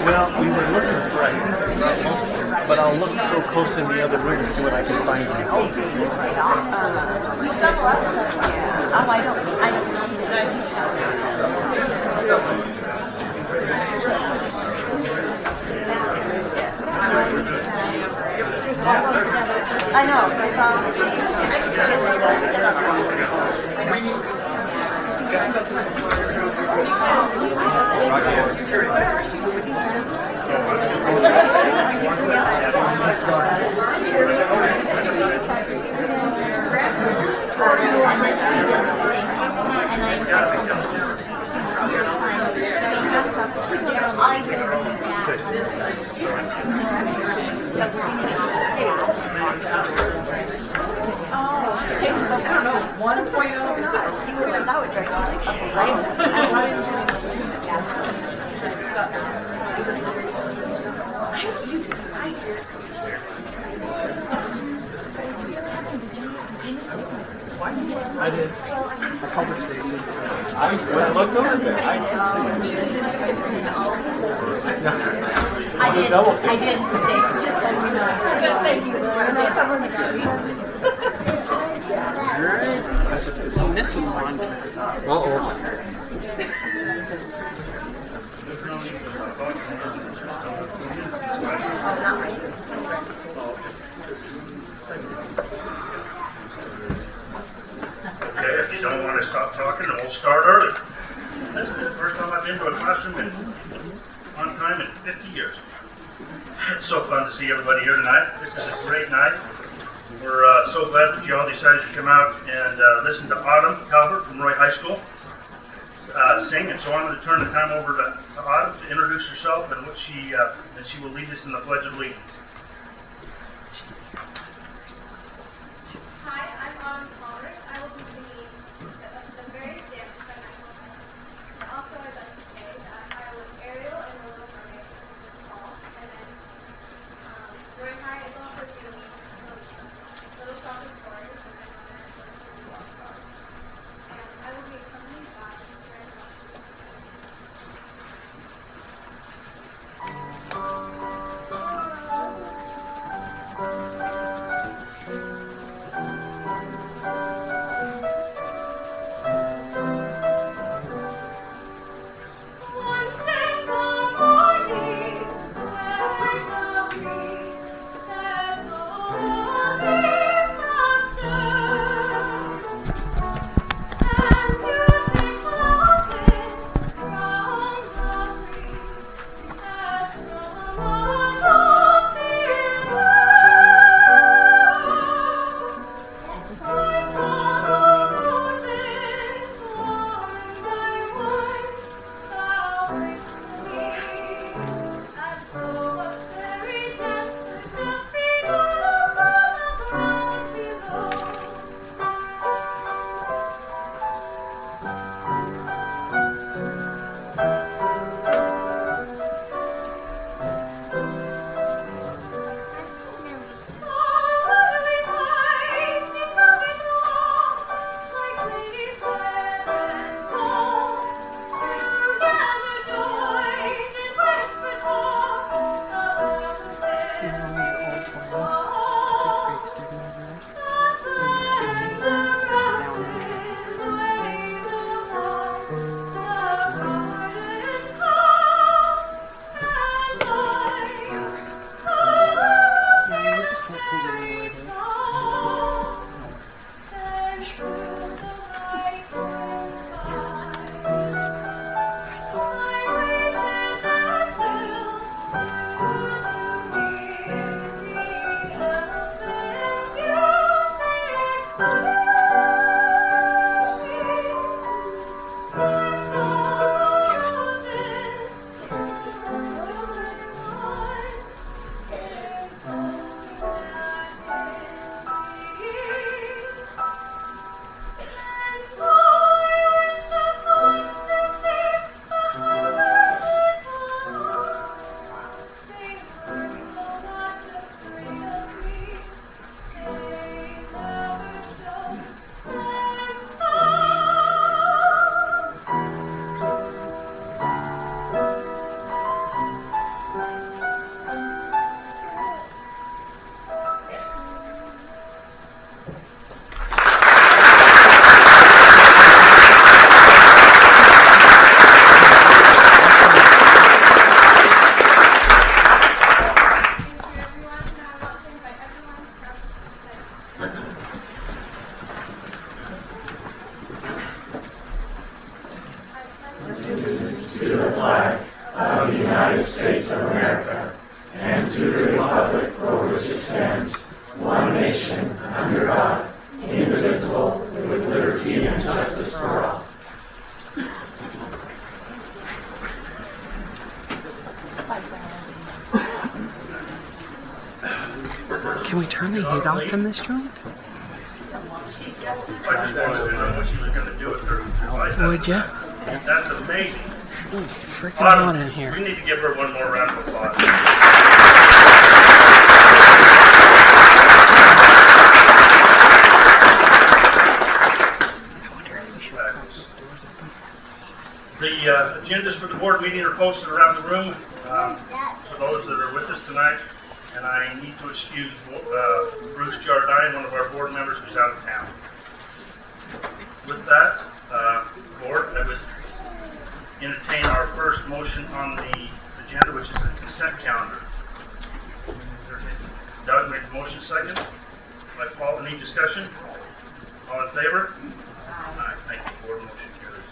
Well, we were looking for it, but I'll look so close in the other room and see what I can find here. I know, it's all. I did a couple stations. When I looked over there, I didn't see it. I did. Just so you know. Thank you. Alright. I'm missing one. Uh-oh. Okay, if you don't want to stop talking, then we'll start early. This is the first time I've been to a classroom on time in 50 years. It's so fun to see everybody here tonight. This is a great night. We're so glad that you all decided to come out and listen to Autumn Calvert from Roy High School sing. And so I'm going to turn the time over to Autumn to introduce herself and what she will lead us in the Pledge of Allegiance. Hi, I'm Autumn Calvert. I will be singing the various dances by Michael Knight. Also, I'd like to say that I was Ariel in The Little Mermaid this fall, and then Roy High is also singing Little Shop of Horrors, and I'm on it and I will be accompanied by Greg Watson. Can we turn the heat off in this joint? I just wanted to know what she was going to do with her life. Would you? That's amazing. Oh, freaking hot in We here. need to give her one more round of applause. The agendas for the board meeting are posted around the room for those that are with us tonight. And I need to excuse Bruce Jardine, one of our board members who's out of town. With that, board, I would entertain our first motion on the agenda, which is the consent calendar. Doug made the motion second. By Paul, any discussion? All in favor? Aye. Thank you, board. Motion carries.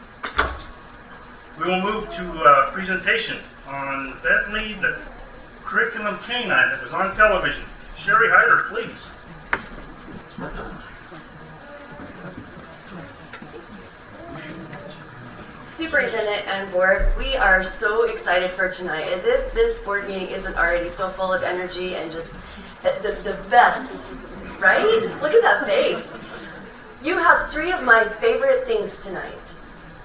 We will move to presentation on Bentley, the curriculum canine that was on television. Sherry Hyder, please. Superintendent and board, we are so excited for tonight. As if this board meeting isn't already so full of energy and just the best, right? Look at that face. You have three of my favorite things tonight: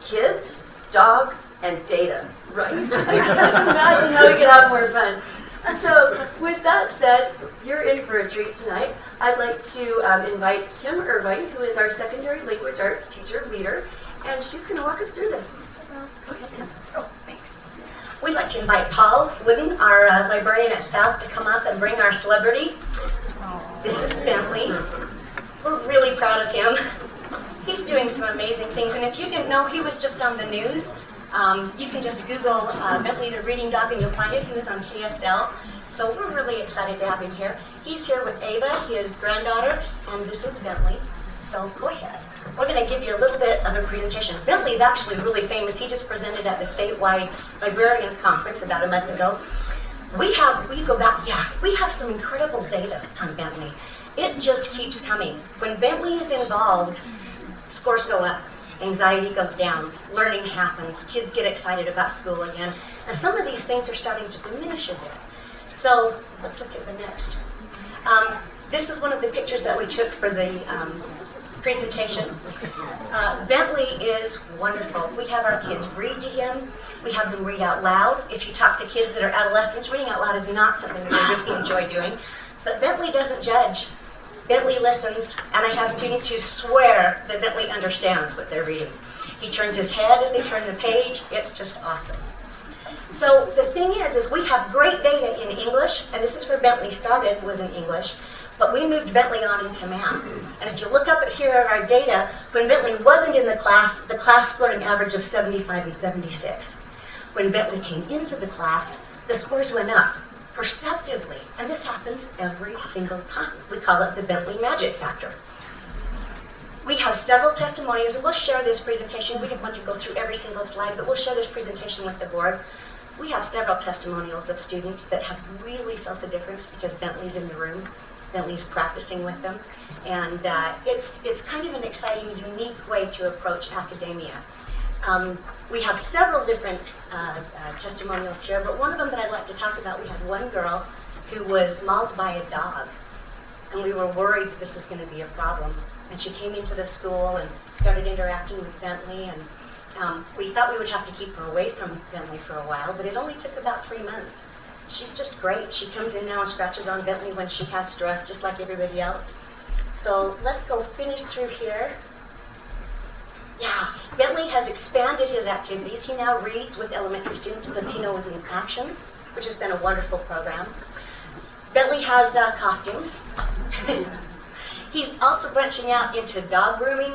kids, dogs, and data, right? I can't imagine how we could have more fun. So with that said, you're in for a treat tonight. I'd like to invite Kim Irvine, who is our secondary language arts teacher leader, and she's going to walk us through this. Okay, Kim. Oh, thanks. We'd like to invite Paul Wooden, our librarian at South, to come up and bring our celebrity. This is Bentley. We're really proud of him. He's doing some amazing things, and if you didn't know, he was just on the news. You can just Google Bentley the Reading Dog and you'll find it. He was on KSL. So we're really excited to have him here. He's here with Ava, his granddaughter, and this is Bentley. So go ahead. We're going to give you a little bit of a presentation. Bentley's actually really famous. He just presented at the statewide librarians conference about a month ago. We have some incredible data on Bentley. It just keeps coming. When Bentley is involved, scores go up, anxiety goes down, learning happens, kids get excited about school again, and some of these things are starting to diminish a bit. So let's look at the next. This is one of the pictures that we took for the presentation. Bentley is wonderful. We have our kids read to him. We have them read out loud. If you talk to kids that are adolescents, reading out loud is not something that they really enjoy doing. But Bentley doesn't judge. Bentley listens, and I have students who swear that Bentley understands what they're reading. He turns his head as they turn the page. It's just awesome. So the thing is we have great data in English, and this is where Bentley started, was in English, but we moved Bentley on into math. And if you look up at here at our data, when Bentley wasn't in the class scored an average of 75 and 76. When Bentley came into the class, the scores went up perceptively, and this happens every single time. We call it the Bentley magic factor. We have several testimonials, and we'll share this presentation. We didn't want to go through every single slide, but we'll share this presentation with the board. We have several testimonials of students that have really felt a difference because Bentley's in the room. Bentley's practicing with them, and it's kind of an exciting, unique way to approach academia. We have several different testimonials here, but one of them that I'd like to talk about, we had one girl who was mauled by a dog, and we were worried that this was going to be a problem. And she came into the school and started interacting with Bentley, and we thought we would have to keep her away from Bentley for a while, but it only took about 3 months. She's just great. She comes in now and scratches on Bentley when she has stress, just like everybody else. So let's go finish through here. Yeah, Bentley has expanded his activities. He now reads with elementary students. Latino is in action, which has been a wonderful program. Bentley has costumes. He's also branching out into dog grooming.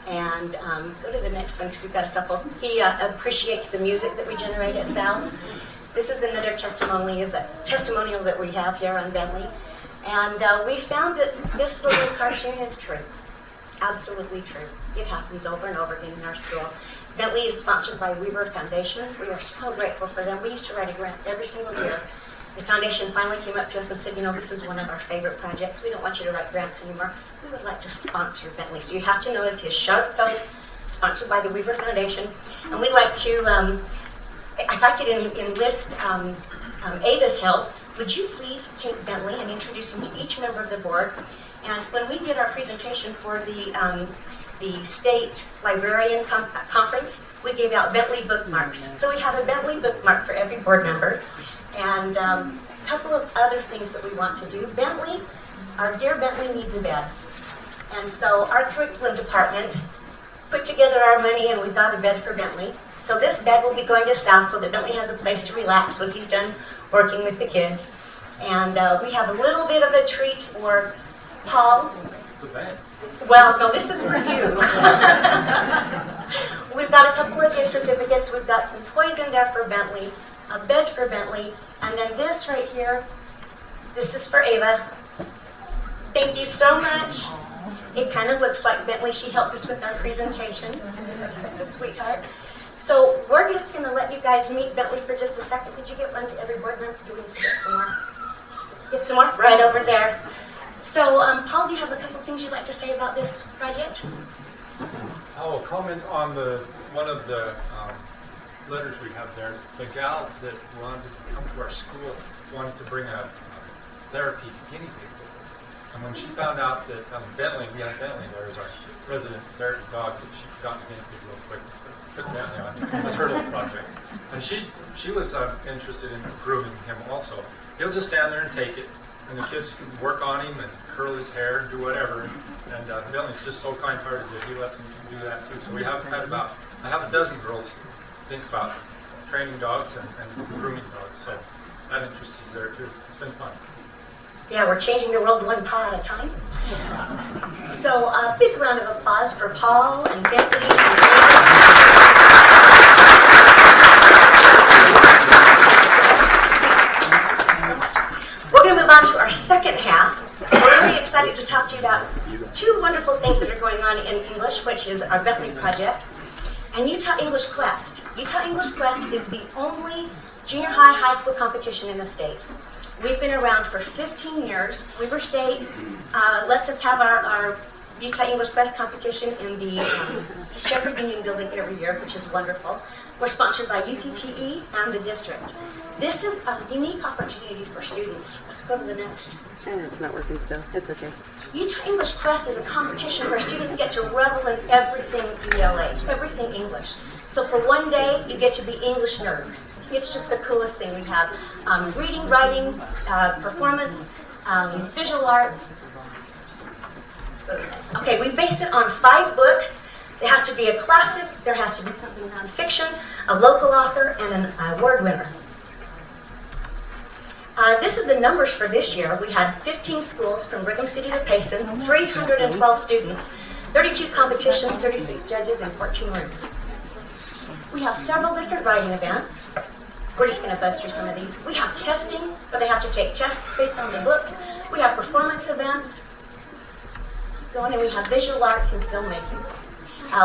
And go to the next one because we've got a couple. He appreciates the music that we generate at South. This is another testimonial that we have here on Bentley. And we found that this little cartoon is true. absolutely true. It happens over and over again in our school. Bentley is sponsored by Weaver Foundation. We are so grateful for them. We used to write a grant every single year. The foundation finally came up to us and said, you know, this is one of our favorite projects. We don't want you to write grants anymore. We would like to sponsor Bentley. So you have to notice his sharp coat, sponsored by the Weaver Foundation. And we'd like to, if I could enlist Ava's help, would you please take Bentley and introduce him to each member of the board? And when we did our presentation for the state librarian conference, we gave out Bentley bookmarks. So we have a Bentley bookmark for every board member. And a couple of other things that we want to do. Bentley, our dear Bentley needs a bed. And so our curriculum department put together our money and we got a bed for Bentley. So this bed will be going to South so that Bentley has a place to relax when he's done working with the kids. And we have a little bit of a treat for Paul. Well, no, this is for you. We've got a couple of gift certificates. We've got some toys in there for Bentley, a bed for Bentley, and then this right here, this is for Ava. Thank you so much. It kind of looks like Bentley. She helped us with our presentation. Such a sweetheart. So we're just going to let you guys meet Bentley for just a second. Did you get one to every board member? Do we need to get some more? Get some more? Right over there. So, Paul, do you have a couple things you'd like to say about this project? I will comment on one of the letters we have there. The gal that wanted to come to our school wanted to bring a therapy guinea pig with her. And when she found out that Bentley, we have Bentley there as our resident ferret dog, that she got the guinea pig real quick. Put Bentley on. It was her little project. And she was interested in grooming him also. He'll just stand there and take it. And the kids can work on him and curl his hair and do whatever. And Bentley's just so kind-hearted that he lets them do that too. So we have had about a half a dozen girls think about training dogs and grooming dogs. So that interest is there too. It's been fun. Yeah, we're changing the world one paw at a time. So a big round of applause for Paul and Bentley. We're going to move on to our second half. We're really excited to talk to you about two wonderful things that are going on in English, which is our Bentley project and Utah English Quest. Utah English Quest is the only junior high school competition in the state. We've been around for 15 years. Weaver State lets us have our Utah English Quest competition in the Shepherd Union building every year, which is wonderful. We're sponsored by UCTE and the district. This is a unique opportunity for students. Let's go to the next. And it's not working still. It's okay. Utah English Quest is a competition where students get to revel in everything ELA, everything English. So for one day, you get to be English nerds. It's just the coolest thing we have. Reading, writing, performance, visual arts. Let's go to the next. Okay, we base it on 5 books. There has to be a classic, there has to be something nonfiction, a local author, and an award winner. This is the numbers for this year. We had 15 schools from Brigham City to Payson, 312 students, 32 competitions, 36 judges, and 14 rooms. We have several different writing events. We're just going to buzz through some of these. We have testing, where they have to take tests based on the books. We have performance events. Going and we have visual arts and filmmaking.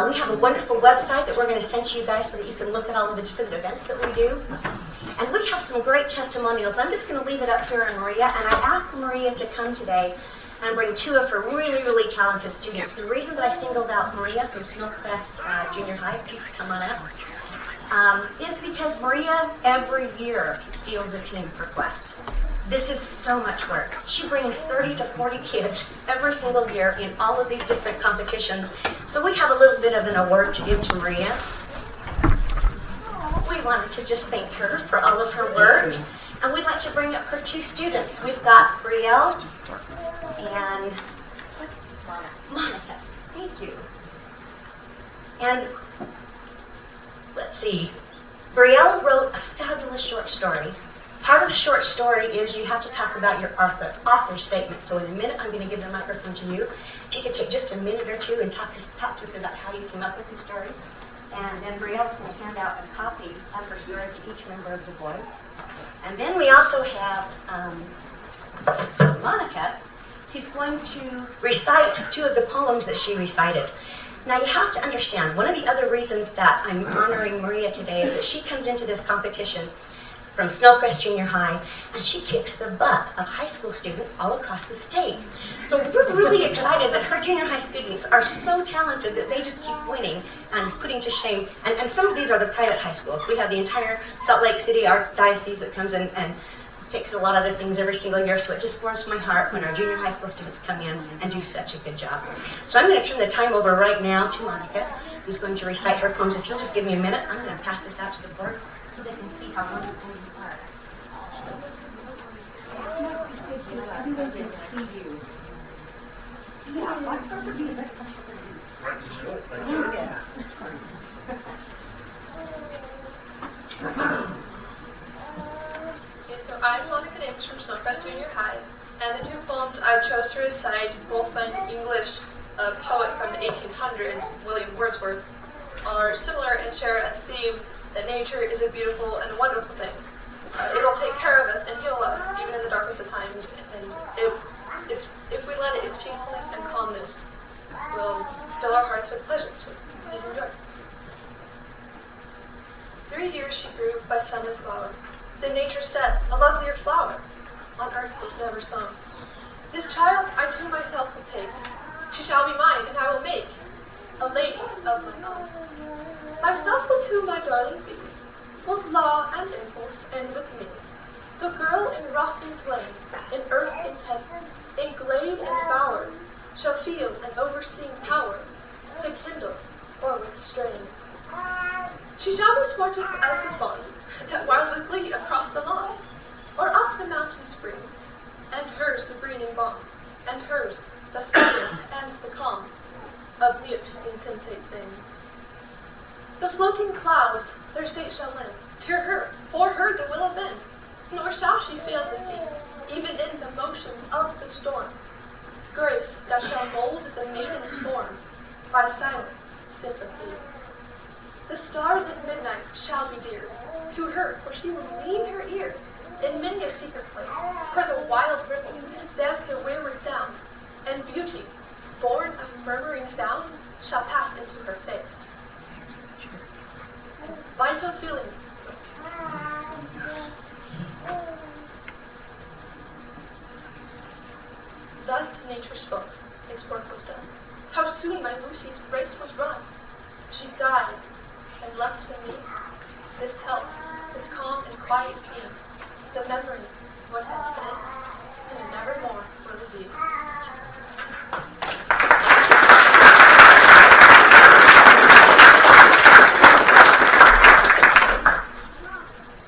We have a wonderful website that we're going to send to you guys so that you can look at all of the different events that we do. And we have some great testimonials. I'm just going to leave it up here on Maria, and I asked Maria to come today and bring 2 of her really, really talented students. The reason that I singled out Maria from Snowcrest Junior High, if you could come on up, is because Maria every year fields a team for Quest. This is so much work. She brings 30 to 40 kids every single year in all of these different competitions. So we have a little bit of an award to give to Maria. We wanted to just thank her for all of her work. And we'd like to bring up her 2 students. We've got Brielle and Monica. Thank you. And let's see. Brielle wrote a fabulous short story. Part of the short story is you have to talk about your author statement. So in a minute, I'm going to give the microphone to you. If you could take just a minute or 2 and talk to us about how you came up with the story. And then Brielle's going to hand out a copy of her story to each member of the board. And then we also have Monica. He's going to recite 2 of the poems that she recited. Now you have to understand, one of the other reasons that I'm honoring Maria today is that she comes into this competition from Snowcrest Junior High, and she kicks the butt of high school students all across the state. So we're really excited that her junior high students are so talented that they just keep winning and putting to shame. And some of these are the private high schools. We have the entire Salt Lake City Archdiocese that comes in and takes a lot of the things every single year, so it just warms my heart when our junior high school students come in and do such a good job. So I'm going to turn the time over right now to Monica, who's going to recite her poems. If you'll just give me a minute, I'm going to pass this out to the board so they can see how wonderful you are. Everyone can see you. Yeah, let's start with the best place for you. Yeah, that's fine. Okay, so I'm Monica Davis from Snowcrest Junior High, and the 2 poems I chose to recite, both by an English poet from the 1800s, William Wordsworth, are similar and share a theme that nature is a beautiful and wonderful thing. It will take care of us and heal us, even in the darkest of times, and if we let it, its peacefulness and calmness will fill our hearts with pleasure. So please enjoy. 3 years she grew by sun and flower. Then nature said, a lovelier flower on earth was never sown. This child I to myself will take. She shall be mine, and I will make a lady of my own. Myself will to my darling be, both law and impulse, and with me. The girl in rough and flame, in earth and heaven, in glade and bower, shall feel an overseeing power to kindle or restrain. She shall be sportive as the fawn, that wild with glee across the lawn, or up the mountain springs, and hers the breathing balm, and hers the silence and the calm of mute insensate things. The floating clouds their state shall lend, to her, for her the will of men, nor shall she fail to see, even in the motion of the storm, grace that shall mold the maiden's form by silent sympathy. The stars at midnight shall be dear to her, for she will lean her ear in many a secret place, where the wild ripples dance their wayward sound, and beauty, born of murmuring sound, shall pass into her face. Vital feeling. Thus nature spoke, its work was done. How soon my Lucy's race was run. She died, and left to me this health, this calm and quiet scene, the memory of what has been, and nevermore will it be.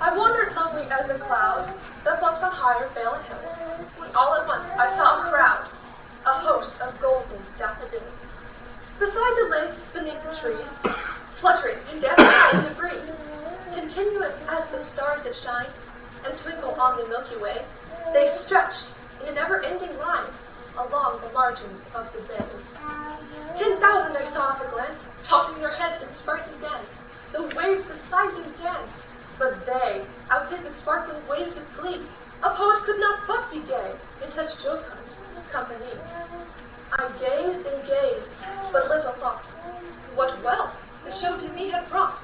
I wandered lonely as a cloud that floats on higher vale hills, when all at once I saw a crowd, a host of golden daffodils. Beside the lake, beneath the trees, fluttering and dancing in the breeze, continuous as the stars that shine and twinkle on the Milky Way, they stretched in a never-ending line along the margins of the bay. 10,000 I saw at a glance, tossing their heads in sprightly dance. The waves beside them danced, but they outdid the sparkling waves with glee. A poet could not but be gay in such jocund company. I gazed and gazed, but little thought what wealth the show to me had brought.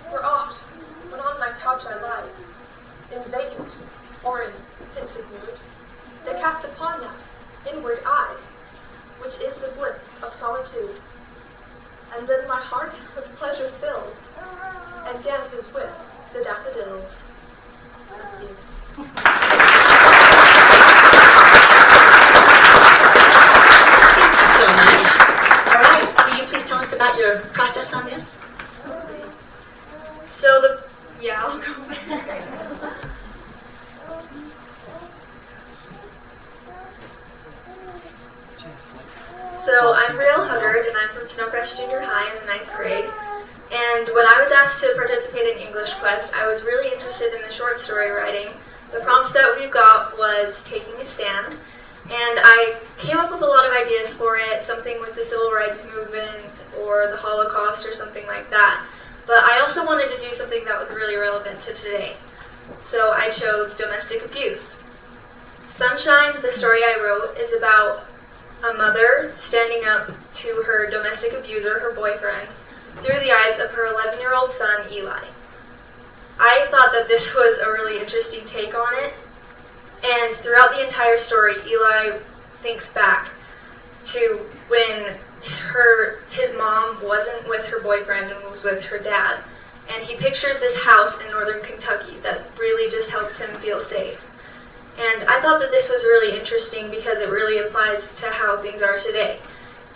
For oft, when on my couch I lie, in vacant or in pensive mood, they cast upon that inward eye, which is the bliss of solitude. And then my heart with pleasure fills, and dances with the daffodils. Thank you. So much. All right, will you please tell us about your process on this? So I'll go. So I'm Brielle Hubbard, and I'm from Snowcrest Junior High in the 9th grade. And when I was asked to participate in English Quest, I was really interested in the short story writing. The prompt that we got was taking a stand, and I came up with a lot of ideas for it, something with the civil rights movement or the Holocaust or something like that. But I also wanted to do something that was really relevant to today. So I chose domestic abuse. Sunshine, the story I wrote, is about a mother standing up to her domestic abuser, her boyfriend, through the eyes of her 11-year-old son, Eli. I thought that this was a really interesting take on it, and throughout the entire story, Eli thinks back to when his mom wasn't with her boyfriend and was with her dad, and he pictures this house in northern Kentucky that really just helps him feel safe. And I thought that this was really interesting because it really applies to how things are today.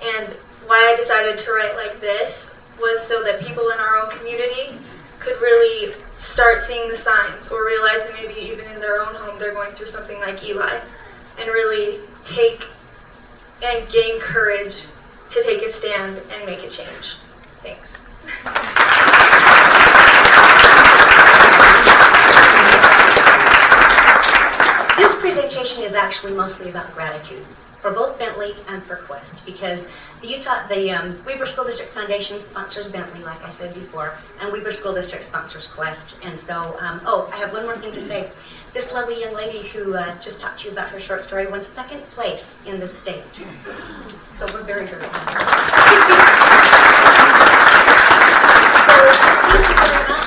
And why I decided to write like this was so that people in our own community could really start seeing the signs or realize that maybe even in their own home they're going through something like Eli, and really take and gain courage to take a stand and make a change. Thanks. This presentation is actually mostly about gratitude for both Bentley and for Quest, because the Weber School District Foundation sponsors Bentley, like I said before, and Weber School District sponsors Quest. And so, I have one more thing to say. This lovely young lady who just talked to you about her short story won second place in the state. So we're very, very happy.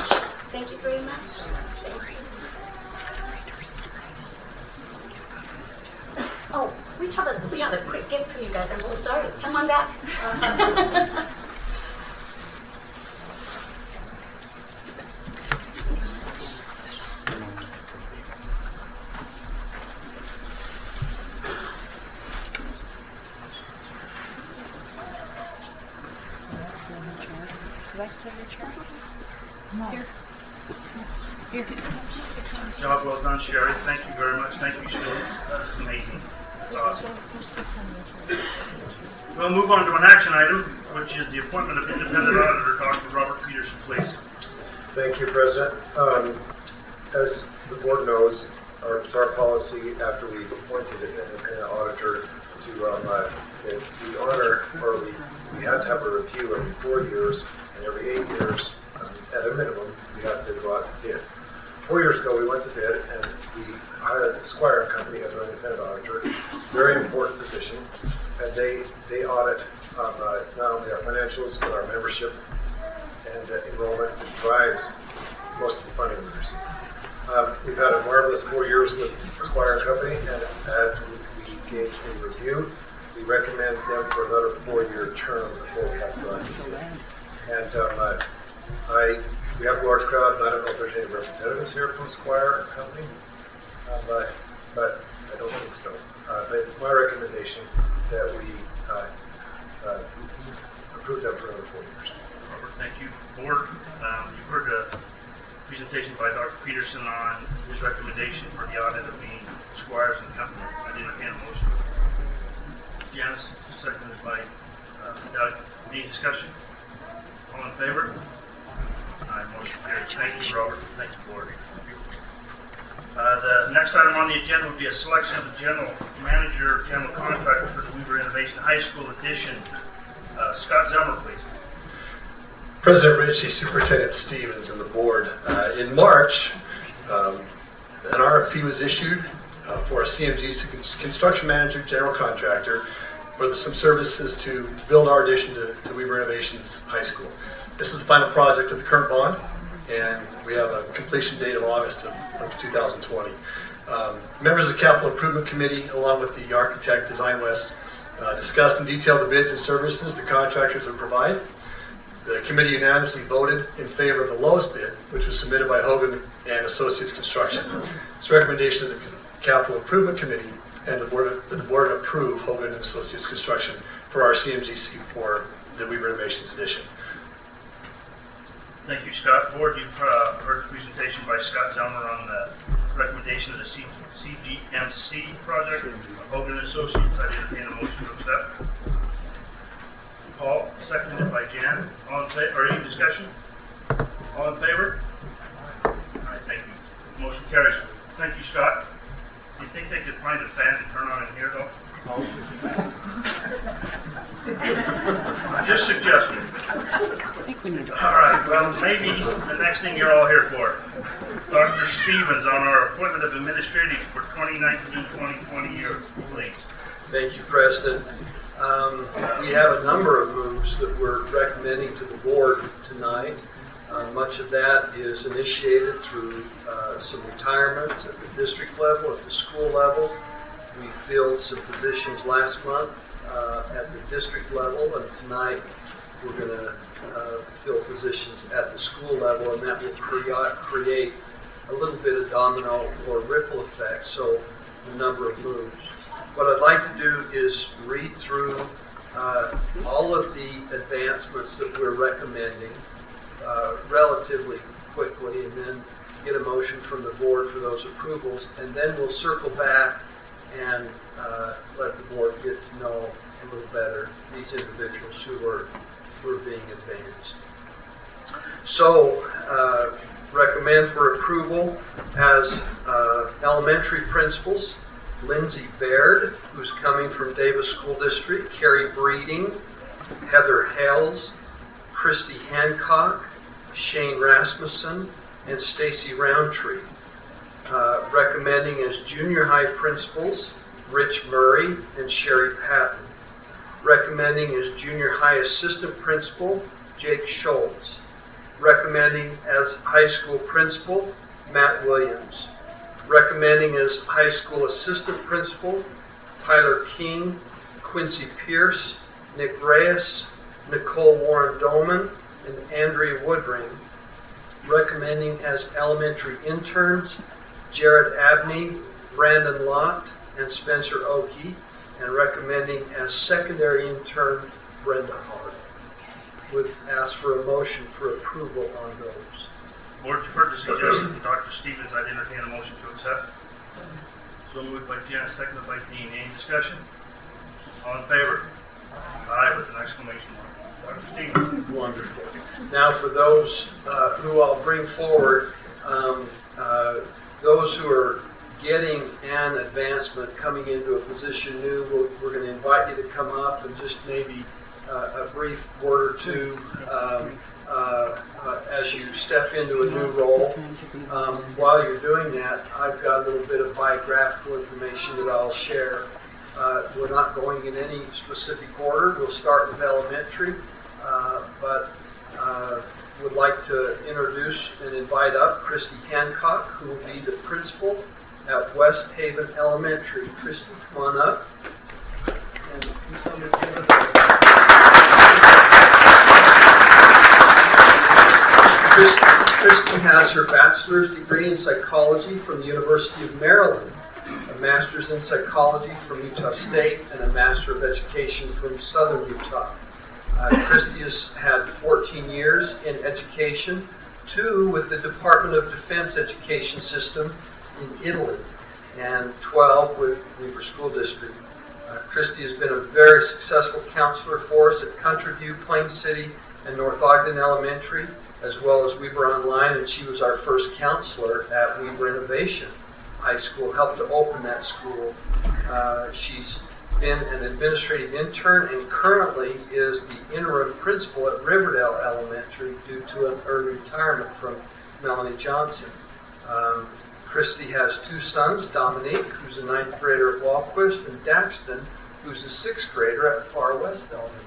So, thank you very much. Oh, we have a quick gift for you guys. I'm so sorry. Come on back. Job well done, Sherry. Thank you very much. Thank you, Stuart. That's amazing. That's awesome. We'll move on to an action item, which is the appointment of independent auditor, Dr. Robert Peterson, please. Thank you, President. As the board knows, it's our policy after we've appointed an independent auditor to we honor, or we have to have a review every 4 years, and every 8 years, at a minimum, we have to go out to bid. 4 years ago, we went to bid, and we hired Squire & Company as our independent auditor. Very important position, and they audit not only our financials, but our membership and enrollment, and drives most of the funding we receive. We've had a marvelous 4 years with Squire & Company, and as we gauge a review, we recommend them for another 4-year term before we have to go out to bid. And we have a large crowd, and I don't know if there's any representatives here from Squire & Company, but I don't think so. But it's my recommendation that we approve them for another 4 years. Robert, thank you. Board, you've heard a presentation by Dr. Peterson on his recommendation for the audit of being Squires & Company. I did entertain a motion. Janice, seconded by Doug. Any discussion? All in favor? Motion carries. Thank you, Robert. Thank you, board. The next item on the agenda would be a selection of the general manager, general contractor for the Weber Innovation High School addition. Scott Zelmer, please. President Ritchie, Superintendent Stevens, and the board. In March, an RFP was issued for a CMG construction manager, general contractor, for some services to build our addition to Weber Innovations High School. This is the final project of the current bond, and we have a completion date of August of 2020. Members of the Capital Improvement Committee, along with the architect, Design West, discussed in detail the bids and services the contractors would provide. The committee unanimously voted in favor of the lowest bid, which was submitted by Hogan and Associates Construction. It's a recommendation of the Capital Improvement Committee and the board approve Hogan and Associates Construction for our CMGC for the Weber Innovations edition. Thank you, Scott. Board, you've heard the presentation by Scott Zelmer on the recommendation of the CGMC project of Hogan and Associates. I entertain a motion to accept. Paul, seconded by Jan. All in favor, or any discussion? All in favor? All right, thank you. Motion carries. Thank you, Scott. Do you think they could find a fan to turn on in here, though? Just suggesting. I think we need to. All right, well, maybe the next thing you're all here for. Dr. Stevens on our appointment of administrators for 2019-2020 year, please. Thank you, President. We have a number of moves that we're recommending to the board tonight. Much of that is initiated through some retirements at the district level, at the school level. We filled some positions last month at the district level, and tonight we're going to fill positions at the school level, and that will create a little bit of domino or ripple effect, so a number of moves. What I'd like to do is read through all of the advancements that we're recommending relatively quickly, and then get a motion from the board for those approvals, and then we'll circle back and let the board get to know a little better these individuals who are being advanced. So, recommend for approval as elementary principals, Lindsay Baird, who's coming from Davis School District, Carrie Breeding, Heather Hales, Christy Hancock, Shane Rasmussen, and Stacy Roundtree. Recommending as junior high principals, Rich Murray and Sherry Patton. Recommending as junior high assistant principal, Jake Schultz. Recommending as high school principal, Matt Williams. Recommending as high school assistant principal, Tyler King, Quincy Pierce, Nick Reyes, Nicole Warren Doman, and Andrea Woodring. Recommending as elementary interns, Jared Abney, Brandon Lott, and Spencer Oakey. And recommending as secondary intern, Brenda Hart. Would ask for a motion for approval on those. Board, you've heard the suggestion of Dr. Stevens. I'd entertain a motion to accept. So moved by Janice, seconded by Dean. Any discussion? All in favor? Aye, with an exclamation mark. Dr. Stevens. Wonderful. Now for those who I'll bring forward, those who are getting an advancement, coming into a position new, we're going to invite you to come up and just maybe a brief word or two as you step into a new role. While you're doing that, I've got a little bit of biographical information that I'll share. We're not going in any specific order. We'll start with elementary, but would like to introduce and invite up Christy Hancock, who will be the principal at West Haven Elementary. Christy, come on up. And Christy has her bachelor's degree in psychology from the University of Maryland, a master's in psychology from Utah State, and a master of education from Southern Utah. Christy has had 14 years in education, 2 with the Department of Defense Education System in Italy, and 12 with Weber School District. Christy has been a very successful counselor for us at Country View, Plain City, and North Ogden Elementary, as well as Weber Online, and she was our first counselor at Weber Innovation High School, helped to open that school. She's been an administrative intern and currently is the interim principal at Riverdale Elementary due to an early retirement from Melanie Johnson. Christy has 2 sons, Dominique, who's a 9th grader at Walquist, and Daxton, who's a 6th grader at Far West Elementary.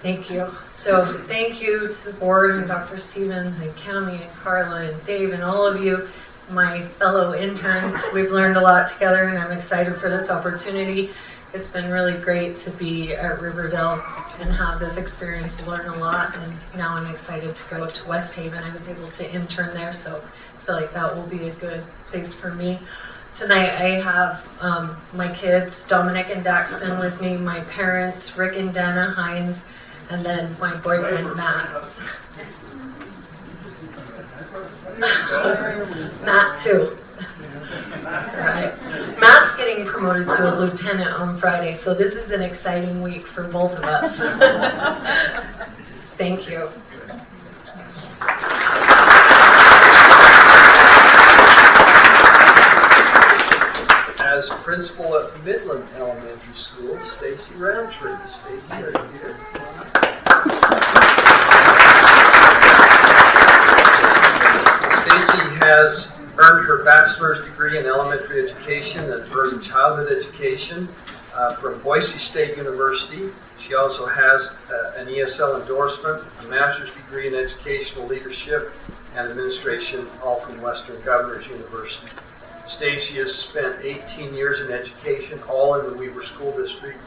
Thank you. So thank you to the board and Dr. Stevens and Cami and Carla and Dave and all of you, my fellow interns. We've learned a lot together and I'm excited for this opportunity. It's been really great to be at Riverdale and have this experience to learn a lot, and now I'm excited to go to West Haven. I was able to intern there, so I feel like that will be a good place for me. Tonight I have my kids, Dominic and Daxton, with me, my parents, Rick and Dana Hines, and then my boyfriend, Matt. Matt, too. Right. Matt's getting promoted to a lieutenant on Friday, so this is an exciting week for both of us. Thank you. As principal at Midland Stacy, are you here? Stacy has earned her bachelor's degree in elementary education and early childhood education from Boise State University. She also has an ESL endorsement, a master's degree in educational leadership and administration, all from Western Governors University. Stacy has spent 18 years in education, all in the Weber School District.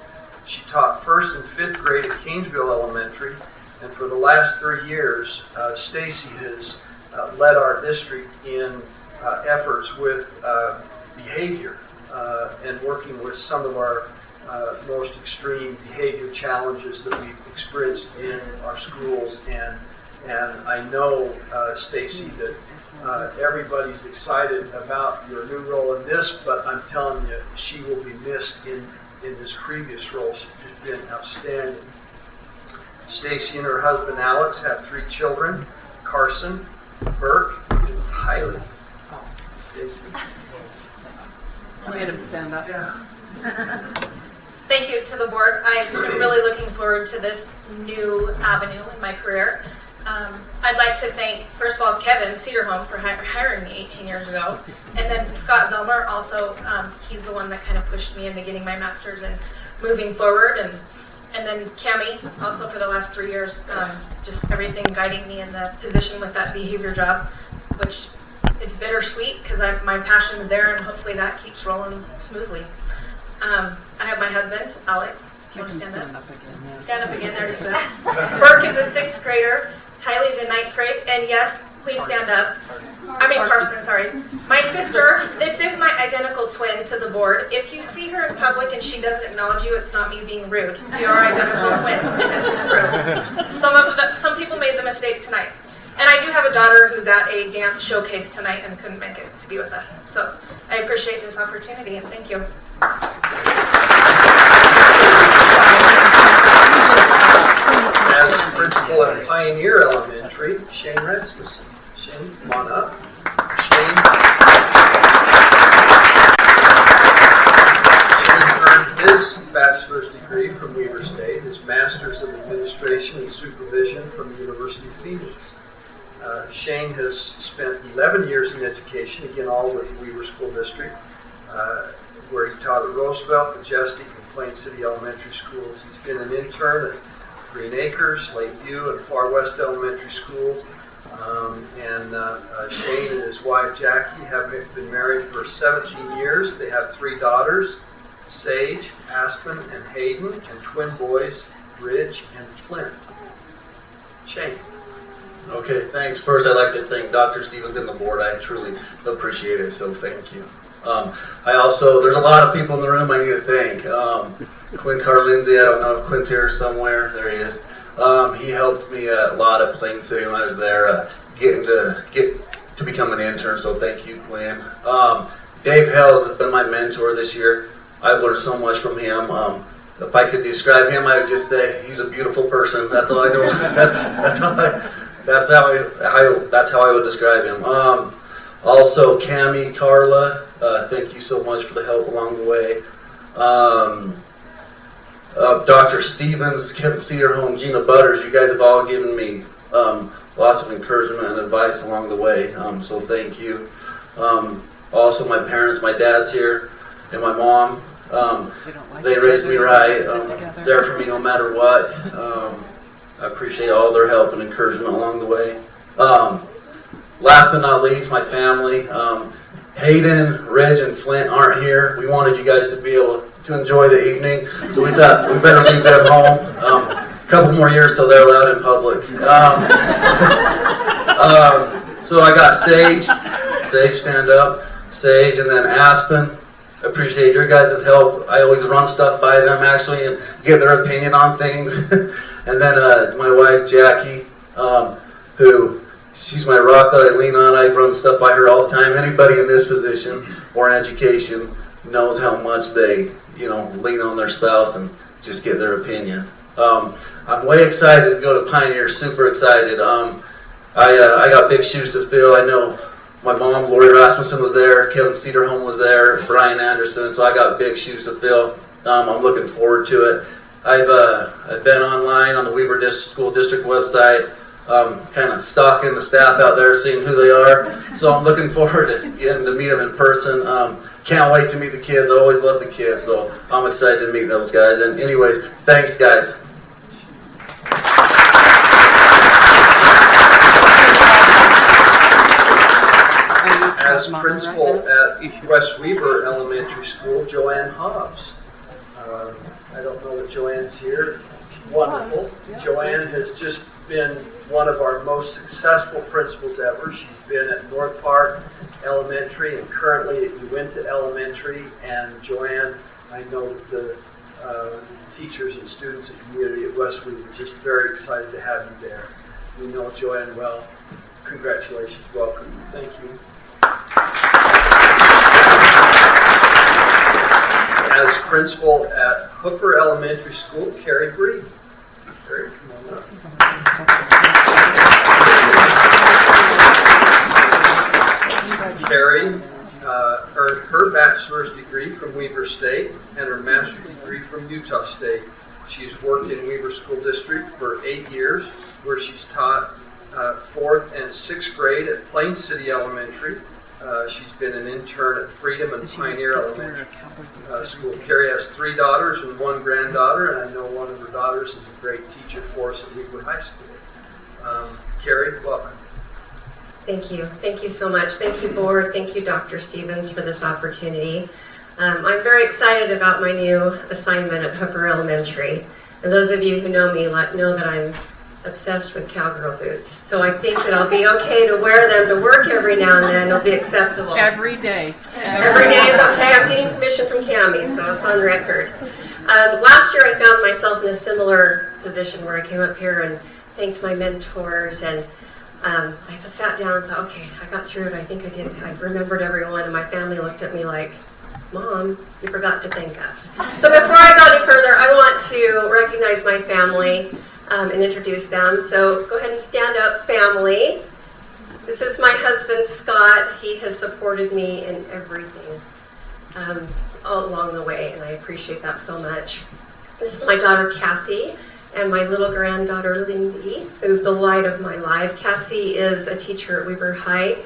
She taught 1st and 5th grade at Kingsville Elementary, and for the last 3 years, Stacy has led our district in efforts with behavior and working with some of our most extreme behavior challenges that we've experienced in our schools. And I know, Stacy, that everybody's excited about your new role in this, but I'm telling you, she will be missed in this previous role. She's just been outstanding. Stacy and her husband Alex have 3 children: Carson, Burke, and Tyler. Stacy. Made him stand up. Yeah. Thank you to the board. I'm really looking forward to this new avenue in my career. I'd like to thank, first of all, Kevin Cedarholm for hiring me 18 years ago. And then Scott Zelmer, also, he's the one that kind of pushed me into getting my master's and moving forward. And then Cami, also for the last 3 years, just everything guiding me in the position with that behavior job, which it's bittersweet because my passion's there and hopefully that keeps rolling smoothly. I have my husband, Alex. You want to stand up? Stand up again there, just Burke is a 6th grader. Tylee's in 9th grade. And yes, please stand up. I mean Carson, sorry. My sister, this is my identical twin to the board. If you see her in public and she doesn't acknowledge you, it's not me being rude. We are identical twins, and this is true. Some people made the mistake tonight. And I do have a daughter who's at a dance showcase tonight and couldn't make it to be with us. So I appreciate this opportunity and thank you. As principal at Pioneer Elementary, Shane Rasmussen. Shane, come on up. Shane earned his bachelor's degree from Weber State, his master's of administration and supervision from the University of Phoenix. Shane has spent 11 years in education, again all with the Weber School District, where he taught at Roosevelt, Majestic, and Plain City Elementary Schools. He's been an intern at Green Acres, Lakeview, and Far West Elementary School. Shane and his wife Jackie have been married for 17 years. They have 3 daughters, Sage, Aspen, and Hayden, and twin boys, Ridge and Flint. Shane. Okay, thanks. First, I'd like to thank Dr. Stevens and the board. I truly appreciate it, so thank you. There's a lot of people in the room I need to thank. Quinn Carlindsey, I don't know if Quinn's here somewhere. There he is. He helped me a lot at Plain City when I was there, get to become an intern, so thank you, Quinn. Dave Hells has been my mentor this year. I've learned so much from him. If I could describe him, I would just say he's a beautiful person. That's all I know. That's how I would describe him. Also, Cami, Carla, thank you so much for the help along the way. Dr. Stevens, Kevin Cedarholm, Gina Butters, you guys have all given me lots of encouragement and advice along the way, so thank you. Also, my parents, my dad's here, and my mom. They raised me right, there for me no matter what. I appreciate all their help and encouragement along the way. Last but not least, my family. Hayden, Reg, and Flint aren't here. We wanted you guys to be able to enjoy the evening, so we thought we better leave them home. A couple more years till they're allowed in public. So I got Sage, stand up, Sage, and then Aspen. Appreciate your guys' help. I always run stuff by them actually and get their opinion on things. And then my wife Jackie, who she's my rock that I lean on. I run stuff by her all the time. Anybody in this position or in education knows how much they, lean on their spouse and just get their opinion. I'm way excited to go to Pioneer. Super excited. I got big shoes to fill. I know my mom, Lori Rasmussen, was there. Kevin Cedarholm was there. Brian Anderson. So I got big shoes to fill. I'm looking forward to it. I've been online on the Weber School District website, kind of stalking the staff out there, seeing who they are. So I'm looking forward to getting to meet them in person. Can't wait to meet the kids. I always love the kids, so I'm excited to meet those guys. And anyways, thanks, guys. As principal at West Weber Elementary School, Joanne Hobbs. I don't know that Joanne's here. Wonderful. Joanne has just been one of our most successful principals ever. She's been at North Park Elementary and currently at Uinta Elementary. And Joanne, I know that the teachers and students and community at West Weber are just very excited to have you there. We know Joanne well. Congratulations. Welcome. Thank you. As principal at Hooper Elementary School, Carrie Breed. Carrie, come on up. Carrie earned her bachelor's degree from Weber State and her master's degree from Utah State. She's worked in Weber School District for 8 years, where she's taught 4th and 6th grade at Plain City Elementary. She's been an intern at Freedom and Pioneer Elementary School. Carrie has 3 daughters and 1 granddaughter, and I know one of her daughters is a great teacher for us at Weber High School. Carrie, welcome. Thank you. Thank you so much. Thank you, board. Thank you, Dr. Stevens, for this opportunity. I'm very excited about my new assignment at Hooper Elementary. And those of you who know me know that I'm obsessed with cowgirl boots. So I think that I'll be okay to wear them to work every now and then. It'll be acceptable. Every day. Every day is okay. I'm getting permission from Cammie, so it's on record. Last year I found myself in a similar position where I came up here and thanked my mentors, and I sat down and thought, okay, I got through it. I think I did. I remembered everyone, and my family looked at me like, Mom, you forgot to thank us. So before I go any further, I want to recognize my family and introduce them. So go ahead and stand up, family. This is my husband, Scott. He has supported me in everything all along the way, and I appreciate that so much. This is my daughter, Cassie, and my little granddaughter, Lindy, who's the light of my life. Cassie is a teacher at Weber High.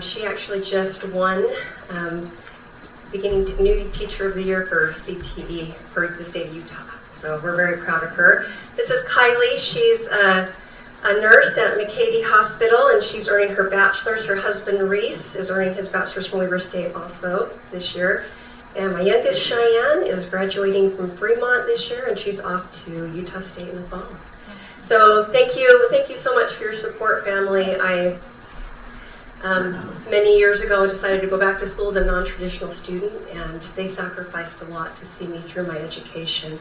She actually just won new Teacher of the Year for CTE for the state of Utah. So we're very proud of her. This is Kylie. She's a nurse at McCady Hospital, and she's earning her bachelor's. Her husband, Reese, is earning his bachelor's from Weber State also this year. And my youngest, Cheyenne, is graduating from Fremont this year, and she's off to Utah State in the fall. So thank you so much for your support, family. I many years ago decided to go back to school as a non-traditional student, and they sacrificed a lot to see me through my education.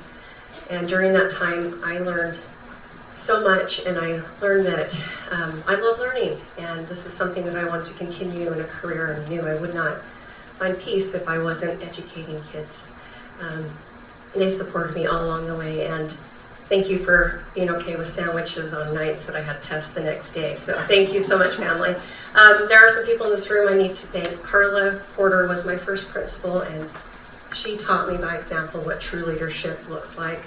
And during that time, I learned so much, and I learned that I love learning, and this is something that I wanted to continue in a career, and knew I would not find peace if I wasn't educating kids. They supported me all along the way, and thank you for being okay with sandwiches on nights that I had tests the next day. So thank you so much, family. There are some people in this room I need to thank. Carla Porter was my first principal, and she taught me by example what true leadership looks like.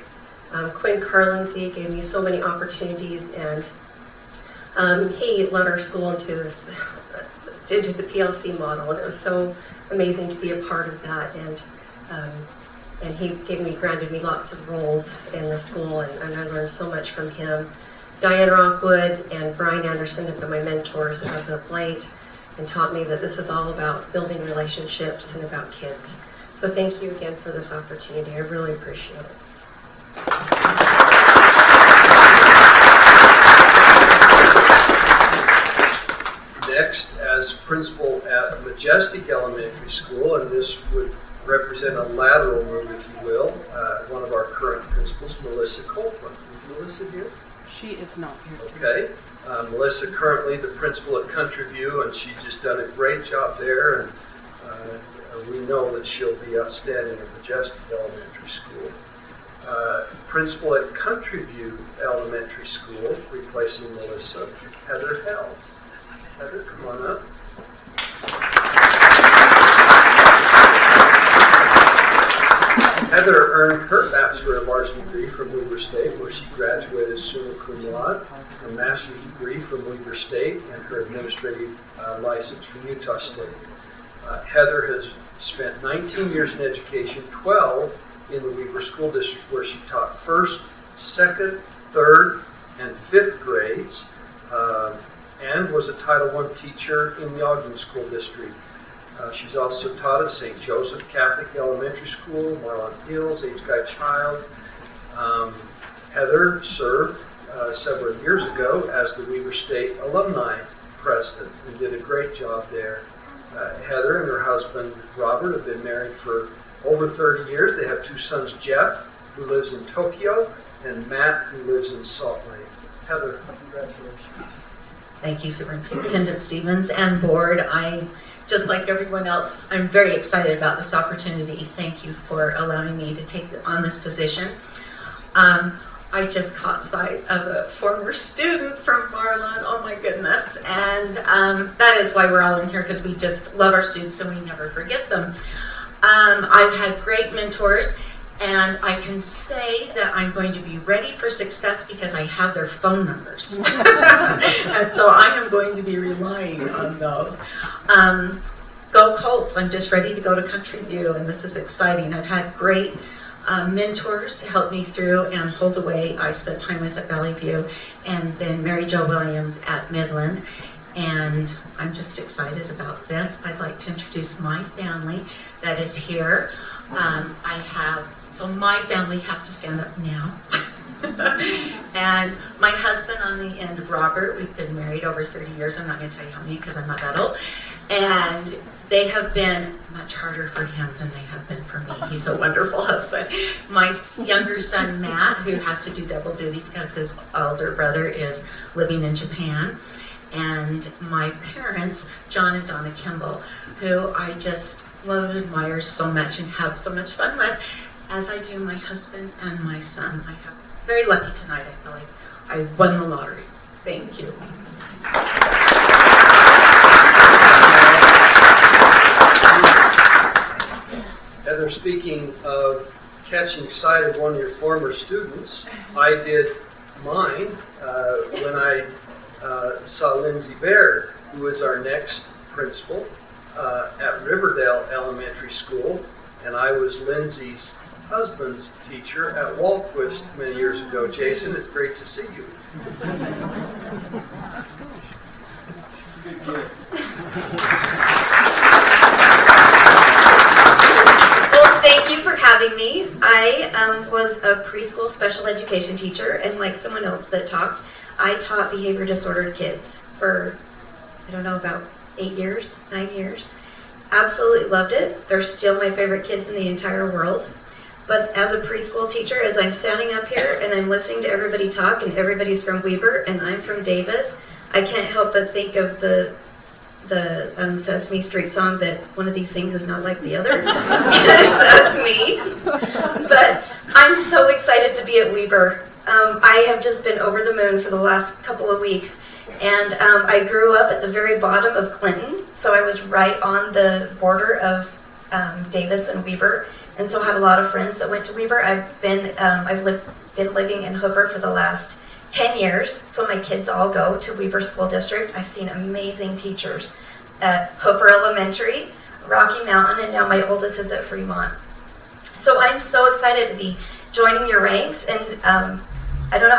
Quinn Carlinzy gave me so many opportunities, and he led our school into the PLC model, and it was so amazing to be a part of that. And he granted me lots of roles in the school, and I learned so much from him. Diane Rockwood and Brian Anderson have been my mentors as of late, and taught me that this is all about building relationships and about kids. So thank you again for this opportunity. I really appreciate it. Next, as principal at Majestic Elementary School, and this would represent a lateral move, if you will, one of our current principals, Melissa Copeland. Is Melissa here? She is not here. Okay. Melissa currently the principal at Country View, and she's just done a great job there, and we know that she'll be outstanding at Majestic Elementary School. Principal at Country View Elementary School, replacing Melissa, Heather Hells. Heather, come on up. Heather earned her Bachelor of Arts degree from Weber State, where she graduated summa cum laude, her master's degree from Weber State, and her administrative license from Utah State. Heather has spent 19 years in education, 12 in the Weber School District, where she taught first, second, third, and fifth grades, and was a Title I teacher in the Ogden School District. She's also taught at St. Joseph Catholic Elementary School, Marlon Hills, H. Guy Child. Heather served several years ago as the Weber State Alumni President and did a great job there. Heather and her husband Robert have been married for over 30 years. They have two sons, Jeff, who lives in Tokyo, and Matt, who lives in Salt Lake. Heather, congratulations. Thank you, Superintendent Stevens and Board. Just like everyone else, I'm very excited about this opportunity. Thank you for allowing me to take on this position. I just caught sight of a former student from Marlon, oh my goodness, and that is why we're all in here, because we just love our students and we never forget them. I've had great mentors, and I can say that I'm going to be ready for success because I have their phone numbers. And so I am going to be relying on those. Go Colts, I'm just ready to go to Country View, and this is exciting. I've had great mentors help me through, and Holdaway I spent time with at Valley View, and then Mary Jo Williams at Midland. And I'm just excited about this. I'd like to introduce my family that is here. So my family has to stand up now. And my husband on the end, Robert, we've been married over 30 years. I'm not going to tell you how many because I'm not that old. And they have been much harder for him than they have been for me. He's a wonderful husband. My younger son, Matt, who has to do double duty because his older brother is living in Japan. And my parents, John and Donna Kimball, who I just love and admire so much and have so much fun with, as I do my husband and my son. I have very lucky tonight. I feel like I won the lottery. Thank you. Heather, speaking of catching sight of one of your former students, I did mine when I saw Lindsay Baird, who is our next principal at Riverdale Elementary School, and I was Lindsay's husband's teacher at Walquist many years ago. Jason, it's great to see you. Well, thank you for having me. I was a preschool special education teacher, and like someone else that talked, I taught behavior disordered kids for, I don't know, about 9 years. Absolutely loved it. They're still my favorite kids in the entire world. But as a preschool teacher, as I'm standing up here and I'm listening to everybody talk, and everybody's from Weber and I'm from Davis, I can't help but think of the Sesame Street song that one of these things is not like the other. That's me. But I'm so excited to be at Weber. I have just been over the moon for the last couple of weeks. And I grew up at the very bottom of Clinton, so I was right on the border of Davis and Weber, and so I have a lot of friends that went to Weber. I've been living in Hooper for the last 10 years, so my kids all go to Weber School District. I've seen amazing teachers at Hooper Elementary, Rocky Mountain, and now my oldest is at Fremont. So I'm so excited to be joining your ranks, and I don't know,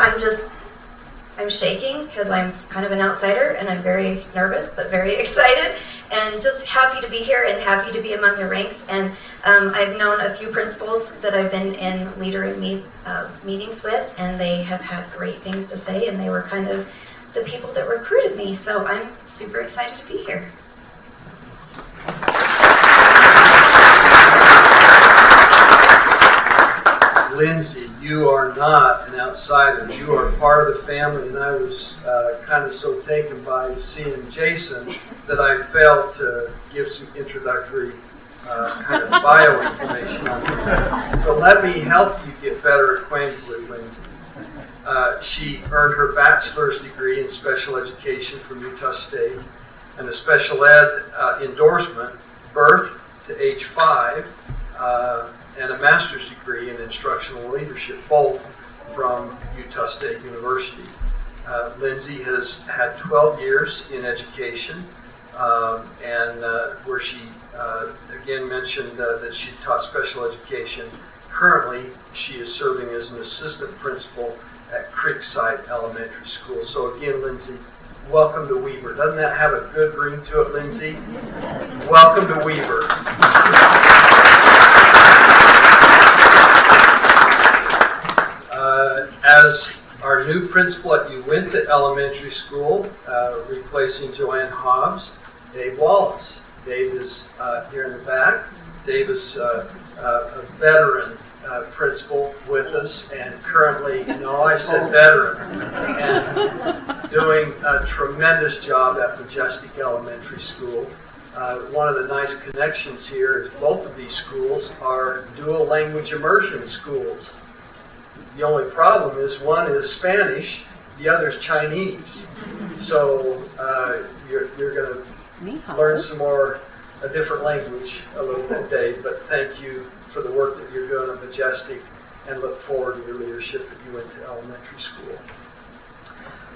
I'm shaking because I'm kind of an outsider and I'm very nervous but very excited and just happy to be here and happy to be among your ranks. And I've known a few principals that I've been in leader and meetings with, and they have had great things to say, and they were kind of the people that recruited me. So I'm super excited to be here. Lindsay, you are not an outsider. You are part of the family, and I was kind of so taken by seeing Jason that I failed to give some introductory kind of bio information on her. So let me help you get better acquainted with Lindsay. She earned her bachelor's degree in special education from Utah State and a special ed endorsement, birth to age 5, and a master's degree in instructional leadership, both from Utah State University. Lindsay has had 12 years in education, and where she again mentioned that she taught special education. Currently, she is serving as an assistant principal at Creekside Elementary School. So again, Lindsay, welcome to Weber. Doesn't that have a good ring to it, Lindsay? Welcome to Weber. As our new principal at Uinta Elementary School, replacing Joanne Hobbs, Dave Wallace. Dave is here in the back. Dave is a veteran principal with us, and currently, no, I said veteran, and doing a tremendous job at Majestic Elementary School. One of the nice connections here is both of these schools are dual language immersion schools. The only problem is one is Spanish, the other is Chinese. So you're going to learn some more, a different language a little bit, Dave, but thank you for the work that you're doing at Majestic, and look forward to your leadership at Uinta Elementary School.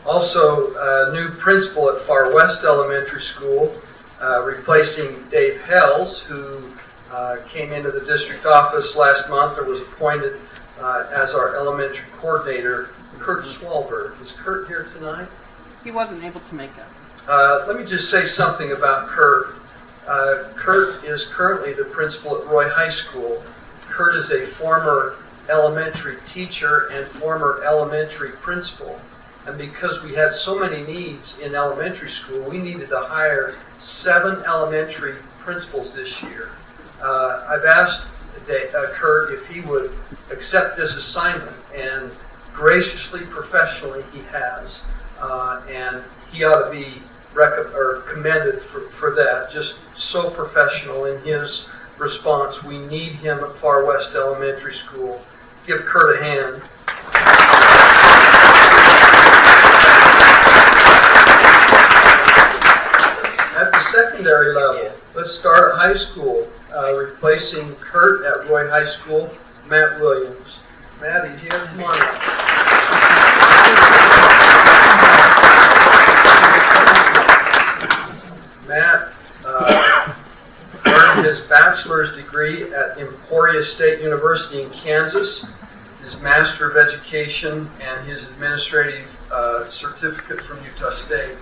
Also, a new principal at Far West Elementary School, replacing Dave Hells, who came into the district office last month or was appointed as our elementary coordinator, Kurt Swalberg. Is Kurt here tonight? He wasn't able to make it. Let me just say something about Kurt. Kurt is currently the principal at Roy High School. Kurt is a former elementary teacher and former elementary principal. And because we had so many needs in elementary school, we needed to hire 7 elementary principals this year. I've asked Kurt if he would accept this assignment, and graciously, professionally, he has. And he ought to be commended for that. Just so professional in his response. We need him at Far West Elementary School. Give Kurt a hand. At the secondary level, let's start at high school. Replacing Kurt at Roy High School, Matt Williams. Matt, are you here? Come on up. Matt earned his bachelor's degree at Emporia State University in Kansas, his Master of Education, and his administrative certificate from Utah State.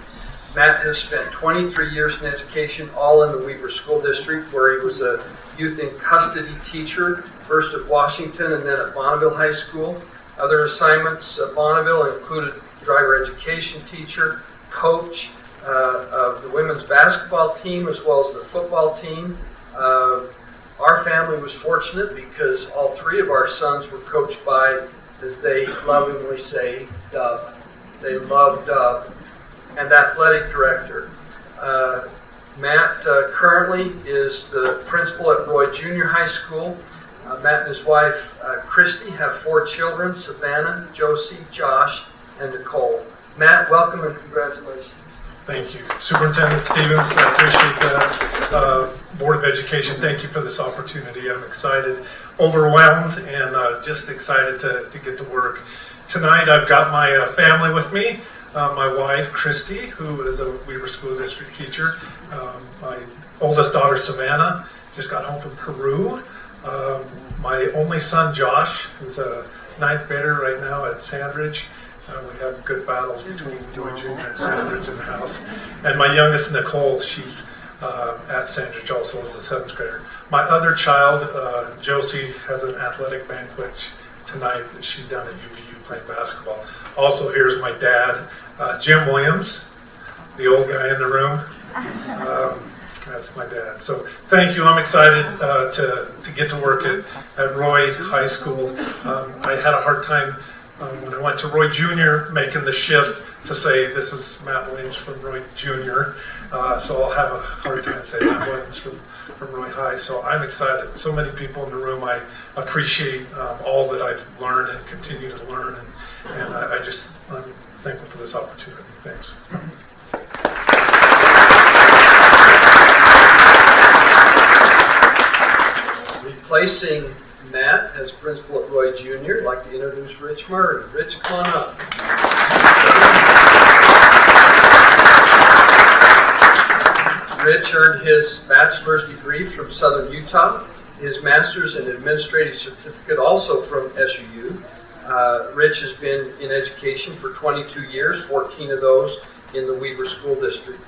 Matt has spent 23 years in education, all in the Weber School District, where he was a youth in custody teacher, first at Washington and then at Bonneville High School. Other assignments at Bonneville included driver education teacher, coach of the women's basketball team, as well as the football team. Our family was fortunate because all 3 of our sons were coached by, as they lovingly say, Dub. They love Dub. And athletic director. Matt currently is the principal at Roy Junior High School. Matt and his wife, Christy, have 4 children, Savannah, Josie, Josh, and Nicole. Matt, welcome and congratulations. Thank you. Superintendent Stevens, I appreciate that. Board of Education, thank you for this opportunity. I'm excited, overwhelmed, and just excited to get to work. Tonight I've got my family with me. My wife, Christy, who is a Weber School District teacher. My oldest daughter, Savannah, just got home from Peru. My only son, Josh, who's a 9th grader right now at Sandridge. We have good battles between Roy Junior and Sandridge in the house. And my youngest, Nicole, she's at Sandridge also as a 7th grader. My other child, Josie, has an athletic banquet tonight. She's down at UVU playing basketball. Also, here's my dad, Jim Williams, the old guy in the room. That's my dad. So thank you. I'm excited to get to work at Roy High School. I had a hard time when I went to Roy Junior making the shift to say this is Matt Williams from Roy Junior. So I'll have a hard time saying Matt Williams from Roy High. So I'm excited. So many people in the room. I appreciate all that I've learned and continue to learn. And I'm thankful for this opportunity. Thanks. Replacing Matt as principal at Roy Jr., I'd like to introduce Rich Murray. Rich, come on up. Rich earned his bachelor's degree from Southern Utah, his master's and administrative certificate also from SUU. Rich has been in education for 22 years, 14 of those in the Weber School District.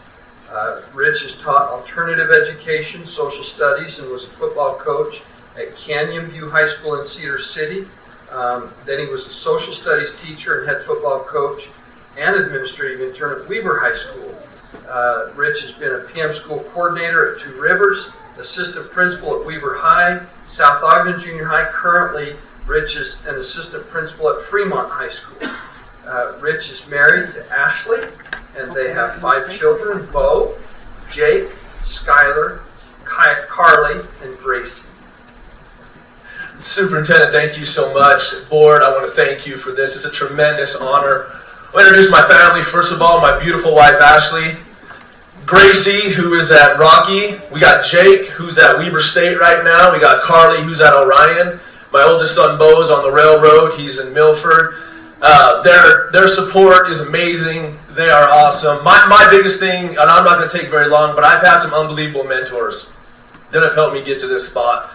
Rich has taught alternative education, social studies, and was a football coach at Canyon View High School in Cedar City. Then he was a social studies teacher and head football coach and administrative intern at Weber High School. Rich has been a PM school coordinator at Two Rivers, assistant principal at Weber High, South Ogden Junior High. Currently, Rich is an assistant principal at Fremont High School. Rich is married to Ashley, and they have 5 children, Bo, Jake, Skylar, Carly, and Gracie. Superintendent, thank you so much. Board, I want to thank you for this. It's a tremendous honor. I'll introduce my family. First of all, my beautiful wife, Ashley. Gracie, who is at Rocky. We got Jake, who's at Weber State right now. We got Carly, who's at Orion. My oldest son, Bo, is on the railroad. He's in Milford. Their support is amazing. They are awesome. My biggest thing, and I'm not going to take very long, but I've had some unbelievable mentors that have helped me get to this spot.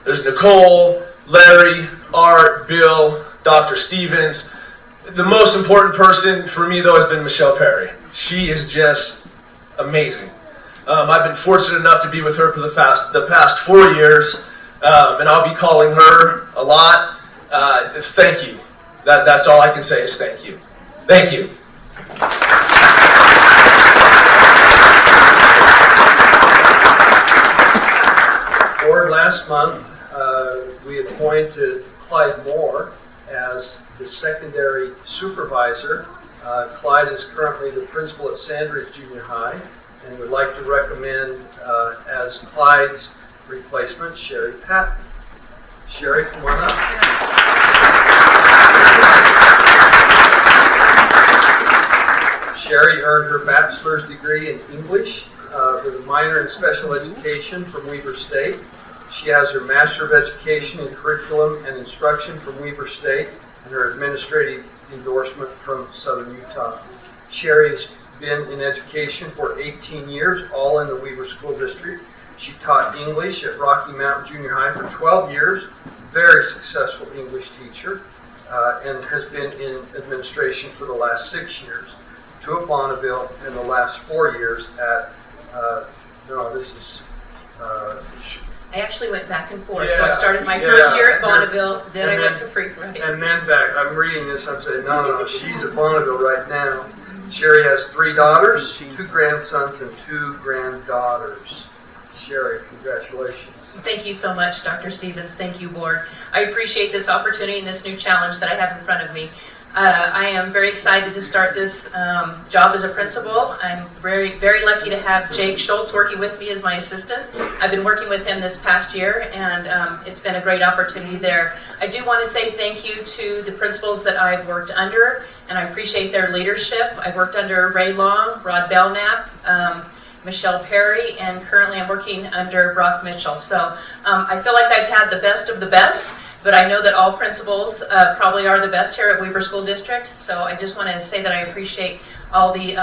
There's Nicole, Larry, Art, Bill, Dr. Stevens. The most important person for me, though, has been Michelle Perry. She is just amazing. I've been fortunate enough to be with her for the past 4 years, and I'll be calling her a lot. Thank you. That's all I can say is thank you. Thank you. Board, last month, we appointed Clyde Moore as the secondary supervisor. Clyde is currently the principal at Sandridge Junior High, and would like to recommend as Clyde's replacement, Sherry Patton. Sherry, come on up. Sherry earned her bachelor's degree in English with a minor in special education from Weber State. She has her Master of Education in Curriculum and Instruction from Weber State and her administrative endorsement from Southern Utah. Sherry has been in education for 18 years, all in the Weber School District. She taught English at Rocky Mountain Junior High for 12 years, very successful English teacher, and has been in administration for the last 6 years. 2 at Bonneville and the last 4 years at, I actually went back and forth. So I started my first year at Bonneville, then I went to Freepride. And then back, I'm reading this, I'm saying, no, she's at Bonneville right now. Sherry has 3 daughters, 2 grandsons, and 2 granddaughters. Sherry, congratulations. Thank you so much, Dr. Stevens. Thank you, Board. I appreciate this opportunity and this new challenge that I have in front of me. I am very excited to start this job as a principal. I'm very, very lucky to have Jake Schultz working with me as my assistant. I've been working with him this past year, and it's been a great opportunity there. I do want to say thank you to the principals that I've worked under, and I appreciate their leadership. I've worked under Ray Long, Rod Belknap, Michelle Perry, and currently I'm working under Brock Mitchell. So I feel like I've had the best of the best. But I know that all principals probably are the best here at Weber School District. So I just want to say that I appreciate all the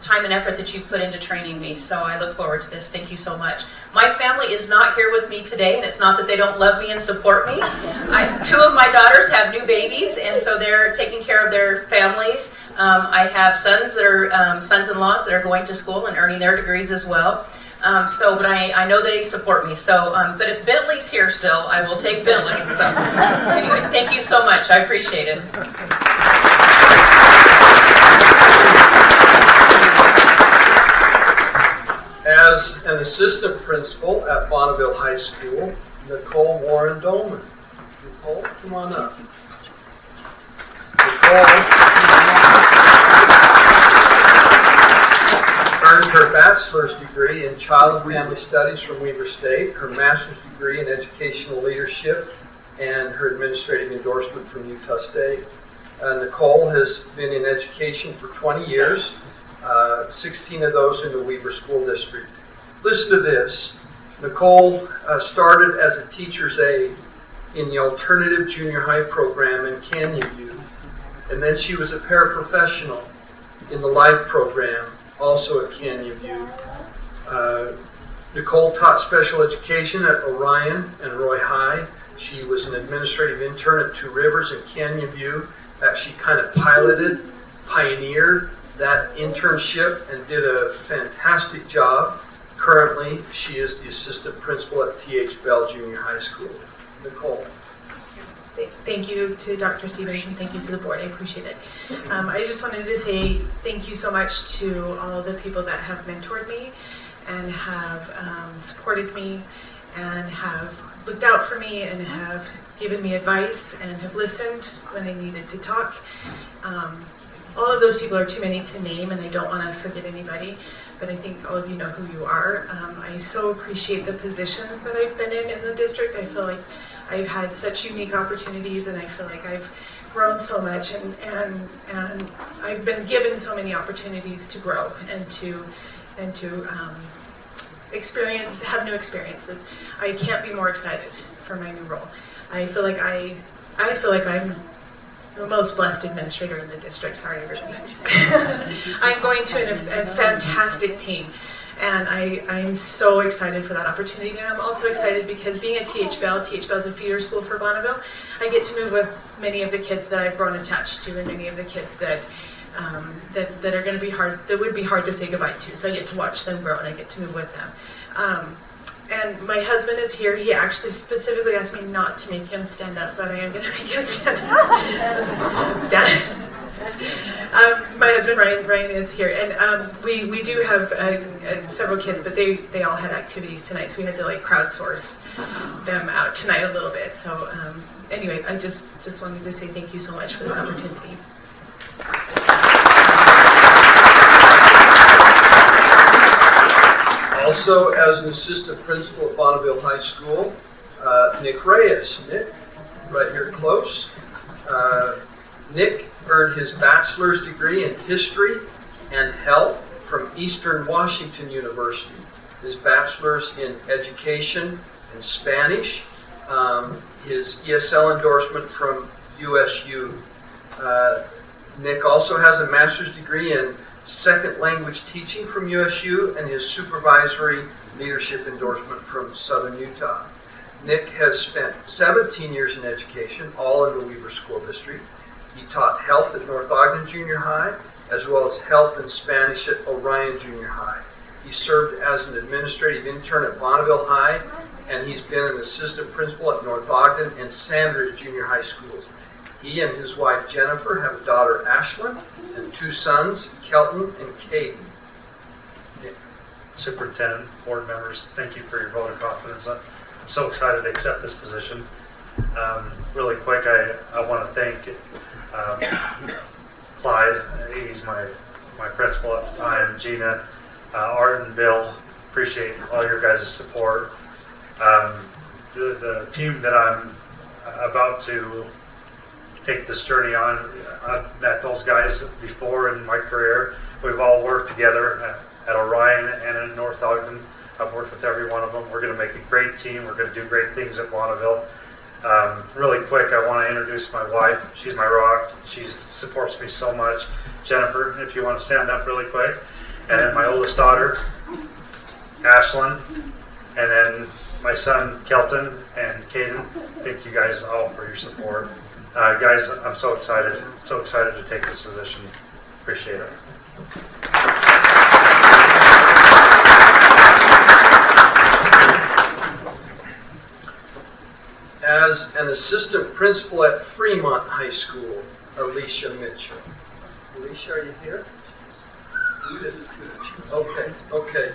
time and effort that you've put into training me. So I look forward to this. Thank you so much. My family is not here with me today, and it's not that they don't love me and support me. 2 of my daughters have new babies, and so they're taking care of their families. I have sons that are sons-in-laws that are going to school and earning their degrees as well. But I know they support me. So, but if Bentley's here still, I will take Bentley. So, anyway, thank you so much. I appreciate it. As an assistant principal at Bonneville High School, Nicole Warren Dolman. Nicole, come on up. Nicole earned her bachelor's degree in Child and Family Studies from Weber State, her master's degree in Educational Leadership, and her administrative endorsement from Utah State. Nicole has been in education for 20 years, 16 of those in the Weber School District. Listen to this. Nicole started as a teacher's aide in the alternative junior high program in Canyon View. And then she was a paraprofessional in the life program, also at Canyon View. Nicole taught special education at Orion and Roy High. She was an administrative intern at Two Rivers and Canyon View. She kind of pioneered that internship and did a fantastic job. Currently, she is the assistant principal at T.H. Bell Junior High School. Nicole. Thank you to Dr. Stevens and thank you to the board. I appreciate it. I just wanted to say thank you so much to all the people that have mentored me and have supported me and have looked out for me and have given me advice and have listened when I needed to talk. All of those people are too many to name, and I don't want to forget anybody, but I think all of you know who you are. I so appreciate the position that I've been in the district. I feel like I've had such unique opportunities, and I feel like I've grown so much, and I've been given so many opportunities to grow and to have new experiences. I can't be more excited for my new role. I feel like I'm the most blessed administrator in the district. Sorry, everybody. I'm going to a fantastic team, and I'm so excited for that opportunity. And I'm also excited because being at T.H. Bell is a feeder school for Bonneville. I get to move with many of the kids that I've grown attached to, and many of the kids that are going to be hard, that would be hard to say goodbye to. So I get to watch them grow, and I get to move with them. And my husband is here. He actually specifically asked me not to make him stand up, but I am going to make him stand up. My husband Ryan is here, and we do have several kids, but they all had activities tonight, so we had to crowdsource them out tonight a little bit. So anyway, I just wanted to say thank you so much for this opportunity. Also, as an assistant principal at Bonneville High School, Nick Reyes. Nick, right here close. Nick earned his bachelor's degree in history and health from Eastern Washington University. His bachelor's in education and Spanish. His ESL endorsement from USU. Nick also has a master's degree in second language teaching from USU and his supervisory leadership endorsement from Southern Utah. Nick has spent 17 years in education, all in the Weaver School District. He taught health at North Ogden Junior High, as well as health and Spanish at Orion Junior High. He served as an administrative intern at Bonneville High, and he's been an assistant principal at North Ogden and Sandridge Junior High Schools. He and his wife Jennifer have a daughter Ashlyn and two sons, Kelton and Caden. Superintendent, board members, thank you for your vote of confidence. I'm so excited to accept this position. Really quick, I want to thank Clyde. He's my principal at the time. Gina, Art, and Bill. Appreciate all your guys' support. The team that I'm about to take this journey on, I've met those guys before in my career. We've all worked together at Orion and in North Ogden. I've worked with every one of them. We're going to make a great team. We're going to do great things at Bonneville. Really quick, I want to introduce my wife. She's my rock. She supports me so much. Jennifer, if you want to stand up really quick. And then my oldest daughter, Ashlyn. And then my son, Kelton and Caden. Thank you guys all for your support. Guys, I'm so excited to take this position. Appreciate it. As an assistant principal at Fremont High School, Alicia Mitchell. Alicia, are you here? Okay.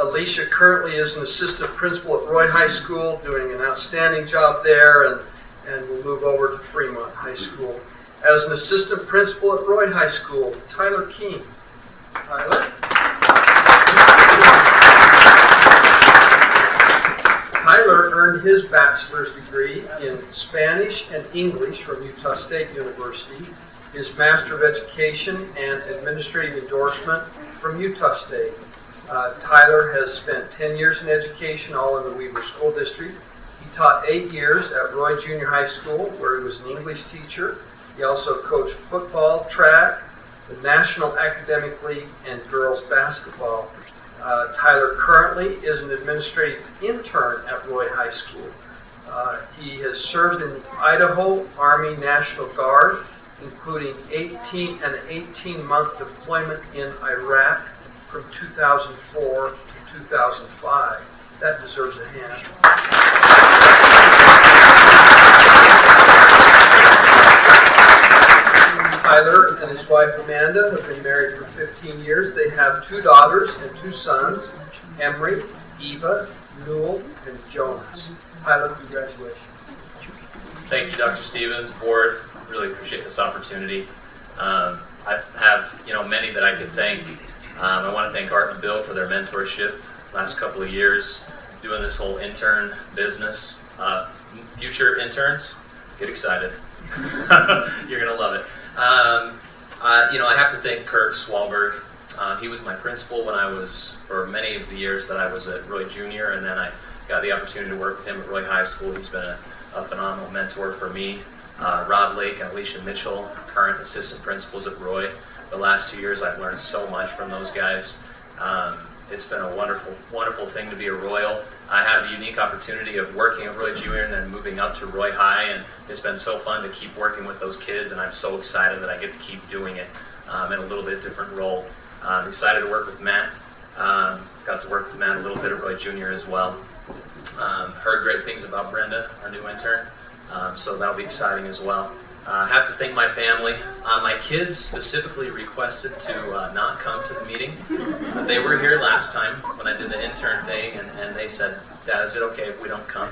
Alicia currently is an assistant principal at Roy High School, doing an outstanding job there, and will move over to Fremont High School. As an assistant principal at Roy High School, Tyler King. Tyler? Tyler earned his bachelor's degree in Spanish and English from Utah State University, his Master of Education and Administrative endorsement from Utah State. Tyler has spent 10 years in education, all in the Weaver School District. He taught 8 years at Roy Junior High School, where he was an English teacher. He also coached football, track, the National Academic League, and girls basketball. Tyler currently is an administrative intern at Roy High School. He has served in the Idaho Army National Guard, including an 18-month deployment in Iraq from 2004 to 2005. That deserves a hand. Tyler and his wife Amanda have been married for 15 years. They have 2 daughters and 2 sons, Emery, Eva, Newell, and Jonas. Tyler, congratulations. Thank you, Dr. Stevens, board. Really appreciate this opportunity. I have, many that I could thank. I want to thank Art and Bill for their mentorship last couple of years, doing this whole intern business. Future interns, get excited. You're going to love it. I have to thank Kurt Swalberg. He was my principal for many of the years that I was at Roy Junior, and then I got the opportunity to work with him at Roy High School. He's been a phenomenal mentor for me. Rob Lake and Alicia Mitchell, current assistant principals at Roy. The last 2 years I've learned so much from those guys. It's been a wonderful, wonderful thing to be a Royal. I had the unique opportunity of working at Roy Junior and then moving up to Roy High, and it's been so fun to keep working with those kids, and I'm so excited that I get to keep doing it in a little bit different role. I'm excited to work with Matt. Got to work with Matt a little bit at Roy Junior as well. Heard great things about Brenda, our new intern, so that'll be exciting as well. I have to thank my family. My kids specifically requested to not come to the meeting. They were here last time when I did the intern thing, and they said, "Dad, is it okay if we don't come?"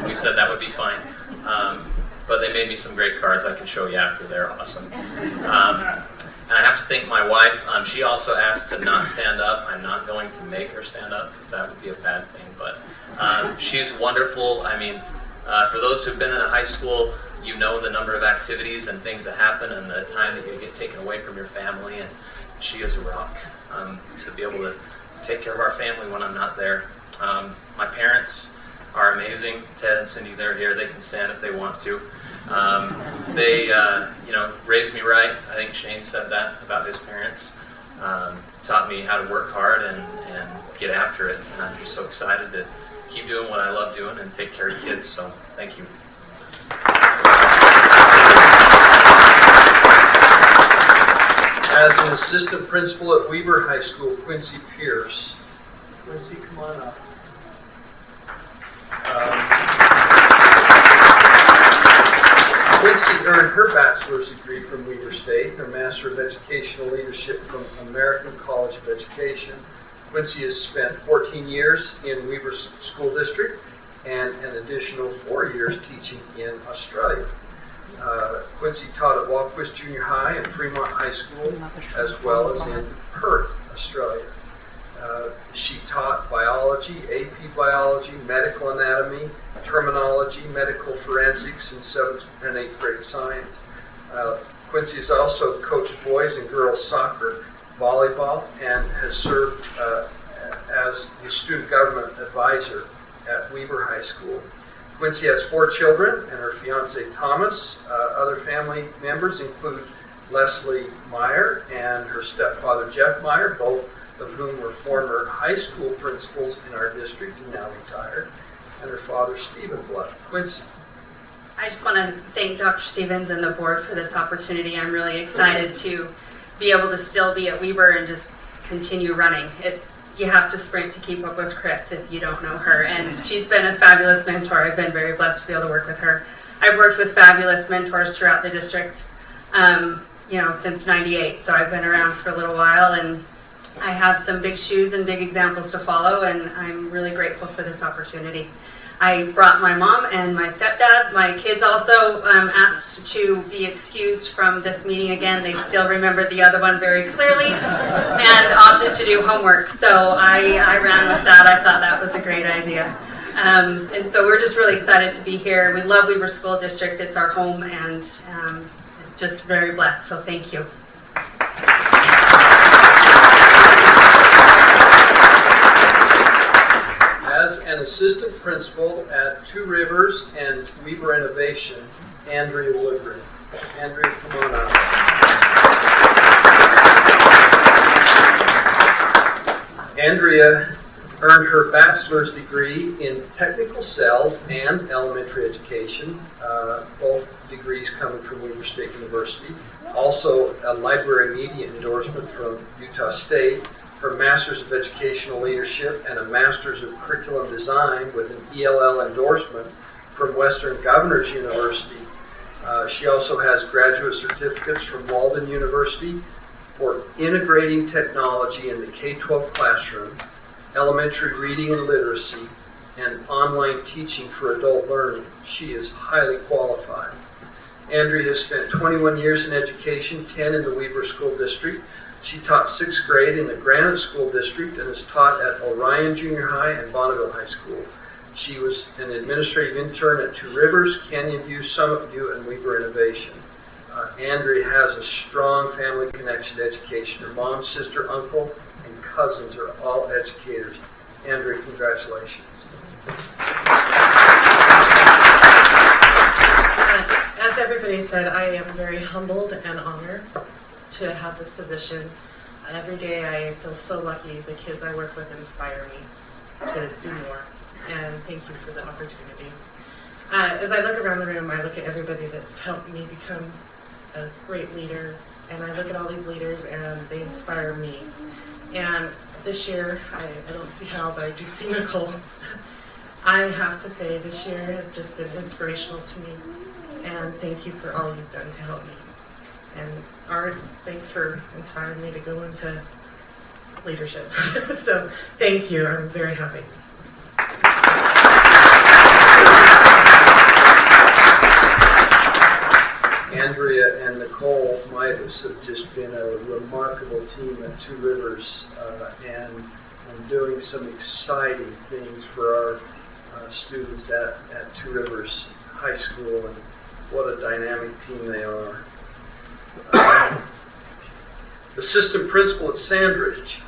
We said that would be fine. But they made me some great cards I can show you after. They're awesome. And I have to thank my wife. She also asked to not stand up. I'm not going to make her stand up because that would be a bad thing. But she's wonderful. I mean, for those who've been in a high school, you know the number of activities and things that happen and the time that you get taken away from your family. And she is a rock to be able to take care of our family when I'm not there. My parents are amazing. Ted and Cindy, they're here. They can stand if they want to. They raised me right. I think Shane said that about his parents. Taught me how to work hard and get after it. And I'm just so excited to keep doing what I love doing and take care of kids. So thank you. As an assistant principal at Weber High School, Quincy Pierce. Quincy, come on up. Quincy earned her bachelor's degree from Weber State, her Master of Educational Leadership from American College of Education. Quincy has spent 14 years in Weber School District and an additional 4 years teaching in Australia. Quincy taught at Walquist Junior High and Fremont High School, as well as in Perth, Australia. She taught biology, AP biology, medical anatomy, terminology, medical forensics, and 7th and 8th grade science. Quincy has also coached boys and girls soccer, volleyball, and has served as the student government advisor at Weber High School. Quincy has 4 children and her fiance Thomas. Other family members include Leslie Meyer and her stepfather Jeff Meyer, both of whom were former high school principals in our district and now retired, and her father Stephen Blood. Quincy. I just want to thank Dr. Stevens and the board for this opportunity. I'm really excited to be able to still be at Weber and just continue running. You have to sprint to keep up with Chris if you don't know her, and she's been a fabulous mentor. I've been very blessed to be able to work with her. I've worked with fabulous mentors throughout the district, since '98, so I've been around for a little while, and I have some big shoes and big examples to follow, and I'm really grateful for this opportunity. I brought my mom and my stepdad. My kids also asked to be excused from this meeting again. They still remembered the other one very clearly and opted to do homework. So I ran with that. I thought that was a great idea. And so we're just really excited to be here. We love Weber School District. It's our home, and just very blessed. So thank you. As an Assistant Principal at Two Rivers and Weaver Innovation, Andrea Woodring. Andrea, come on up. Andrea earned her bachelor's degree in technical sales and elementary education, both degrees coming from Weber State University. Also, a library media endorsement from Utah State, her master's of educational leadership, and a master's of curriculum design with an ELL endorsement from Western Governors University. She also has graduate certificates from Walden University for integrating technology in the K-12 classroom, elementary reading and literacy, and online teaching for adult learning. She is highly qualified. Andrea has spent 21 years in education, 10 in the Weber School District. She taught 6th grade in the Granite School District and has taught at Orion Junior High and Bonneville High School. She was an administrative intern at Two Rivers, Canyon View, Summit View, and Weber Innovation. Andrea has a strong family connection to education. Her mom, sister, uncle, and cousins are all educators. Andrea, congratulations. As everybody said, I am very humbled and honored to have this position. Every day I feel so lucky. The kids I work with inspire me to do more. And thank you for the opportunity. As I look around the room, I look at everybody that's helped me become a great leader, and I look at all these leaders and they inspire me. And this year, I don't see how, but I do see Nicole. I have to say this year has just been inspirational to me, and thank you for all you've done to help me. And Art, thanks for inspiring me to go into leadership. So thank you, I'm very happy. Andrea and Nicole Midas have just been a remarkable team at Two Rivers and doing some exciting things for our students at Two Rivers High School, and what a dynamic team they are. Assistant Principal at Sandridge,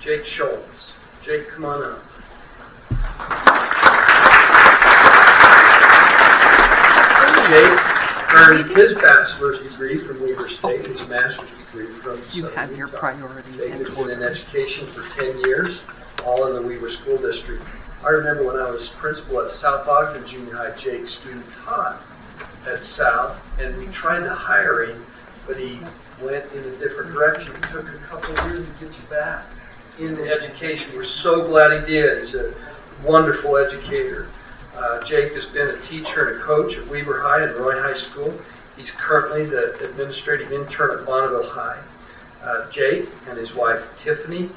Jake Schultz. Jake, come on up. Jake earned his bachelor's degree from Weber State, his master's degree from You have your priorities Jake in has been order. in education for 10 years, all in the Weber School District. I remember when I was principal at South Ogden Junior High, Jake student taught at South, and we tried to hire him, but he went in a different direction. It took a couple of years to get you back into education. We're so glad he did. He's a wonderful educator. Jake has been a teacher and a coach at Weber High and Roy High School. He's currently the administrative intern at Bonneville High. Jake and his wife Tiffany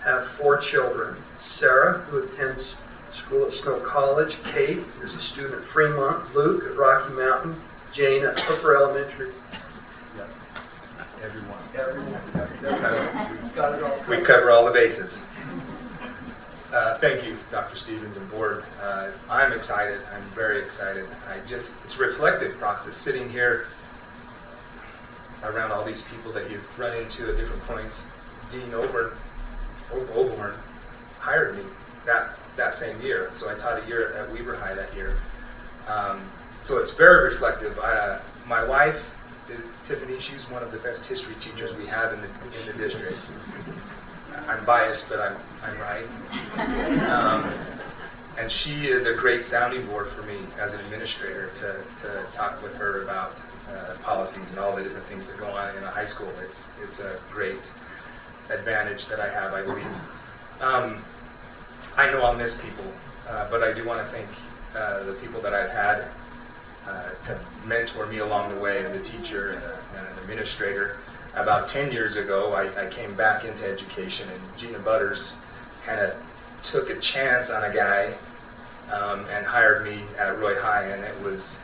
have 4 children. Sarah, who attends school at Snow College. Kate is a student at Fremont. Luke at Rocky Mountain. Jane at Hooper Elementary. Everyone. We We cover all the bases. Thank you, Dr. Stevens and board. I'm excited. I'm very excited. It's a reflective process sitting here around all these people that you've run into at different points. Dean Oborn hired me that same year, so I taught a year at Weber High that year. So it's very reflective. My wife, Tiffany, she's one of the best history teachers we have in the district. I'm biased, but I'm right. And she is a great sounding board for me as an administrator to talk with her about policies and all the different things that go on in a high school. It's a great advantage that I have, I believe. I know I'll miss people, but I do want to thank the people that I've had to mentor me along the way as a teacher and an administrator. About 10 years ago, I came back into education, and Gina Butters kind of took a chance on a guy and hired me at Roy High, and it was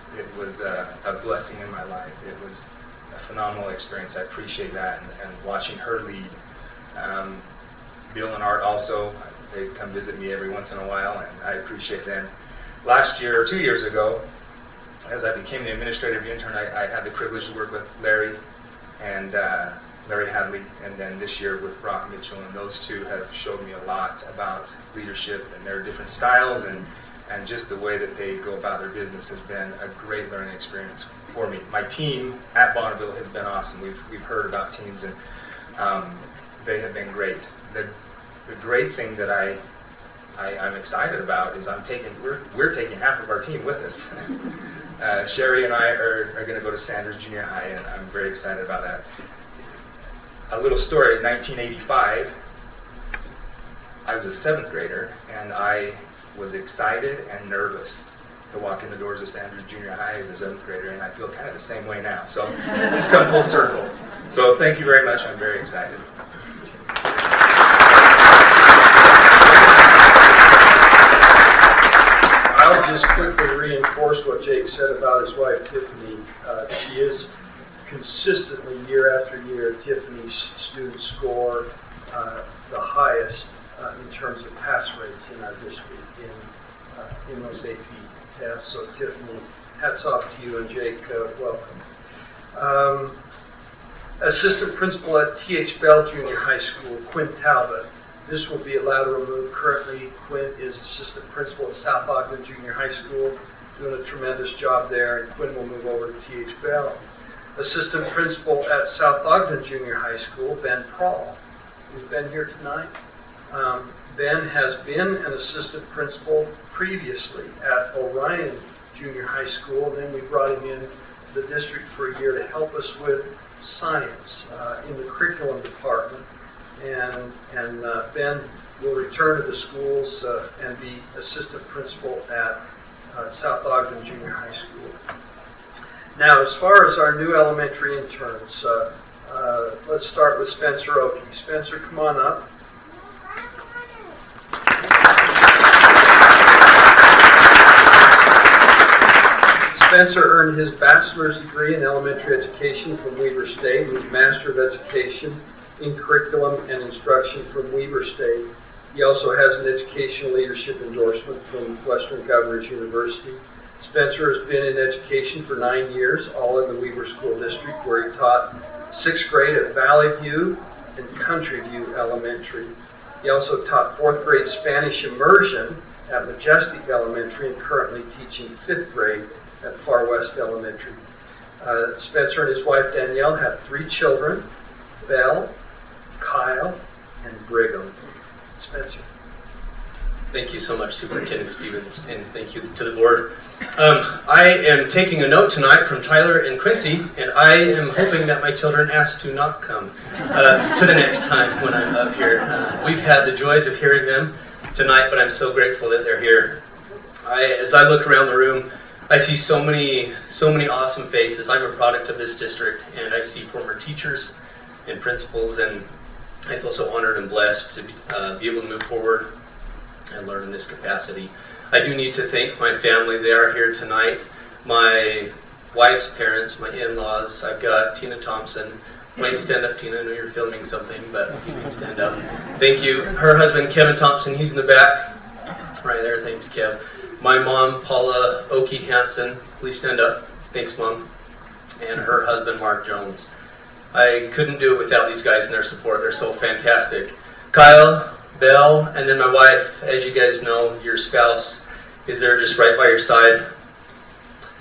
a blessing in my life. It was a phenomenal experience. I appreciate that, and watching her lead. Bill and Art also, they come visit me every once in a while, and I appreciate them. Last year, or 2 years ago, as I became the administrative intern, I had the privilege to work with Larry, and Larry Hadley, and then this year with Brock Mitchell, and those two have showed me a lot about leadership and their different styles, and just the way that they go about their business has been a great learning experience for me. My team at Bonneville has been awesome. We've heard about teams, and they have been great. The great thing that I'm excited about is we're taking half of our team with us. Sherry and I are going to go to Sanders Junior High, and I'm very excited about that. A little story, in 1985, I was a 7th grader, and I was excited and nervous to walk in the doors of Sanders Junior High as a 7th grader, and I feel kind of the same way now. So it's come full circle. So thank you very much. I'm very excited. I'll just quickly reinforce what Jake said about his wife, Tiffany. She is consistently, year after year, Tiffany's students score the highest in terms of pass rates in our district in those AP tests. So Tiffany, hats off to you, and Jake, welcome. Assistant Principal at T.H. Bell Junior High School, Quinn Talbot. This will be allowed to remove. Currently, Quinn is Assistant Principal at South Ogden Junior High School, doing a tremendous job there, and Quinn will move over to T.H. Bell. Assistant Principal at South Ogden Junior High School, Ben Prawl, who's been here tonight. Ben has been an Assistant Principal previously at Orion Junior High School, and then we brought him in the district for a year to help us with science in the curriculum department. And Ben will return to the schools and be Assistant Principal at South Ogden Junior High School. Now, as far as our new elementary interns, let's start with Spencer Oakey. Spencer, come on up. Spencer earned his bachelor's degree in elementary education from Weber State, his Master of Education in Curriculum and Instruction from Weber State. He also has an educational leadership endorsement from Western Governors University. Spencer has been in education for 9 years, all in the Weber School District, where he taught 6th grade at Valley View and Country View Elementary. He also taught 4th grade Spanish immersion at Majestic Elementary and currently teaching 5th grade at Far West Elementary. Spencer and his wife Danielle have 3 children, Belle, Kyle, and Brigham. Spencer. Thank you so much, Superintendent Stevens, and thank you to the board. I am taking a note tonight from Tyler and Quincy, and I am hoping that my children ask to not come to the next time when I'm up here. We've had the joys of hearing them tonight, but I'm so grateful that they're here. As I look around the room, I see so many awesome faces. I'm a product of this district, and I see former teachers and principals, and I feel so honored and blessed to be able to move forward and learn in this capacity. I do need to thank my family. They are here tonight. My wife's parents, my in-laws. I've got Tina Thompson. Why don't you stand up, Tina? I know you're filming something, but you can stand up. Thank you. Her husband, Kevin Thompson, he's in the back. Right there. Thanks, Kev. My mom, Paula Oakey Hansen. Please stand up. Thanks, Mom. And her husband, Mark Jones. I couldn't do it without these guys and their support. They're so fantastic. Kyle, Belle, and then my wife. As you guys know, your spouse is there just right by your side.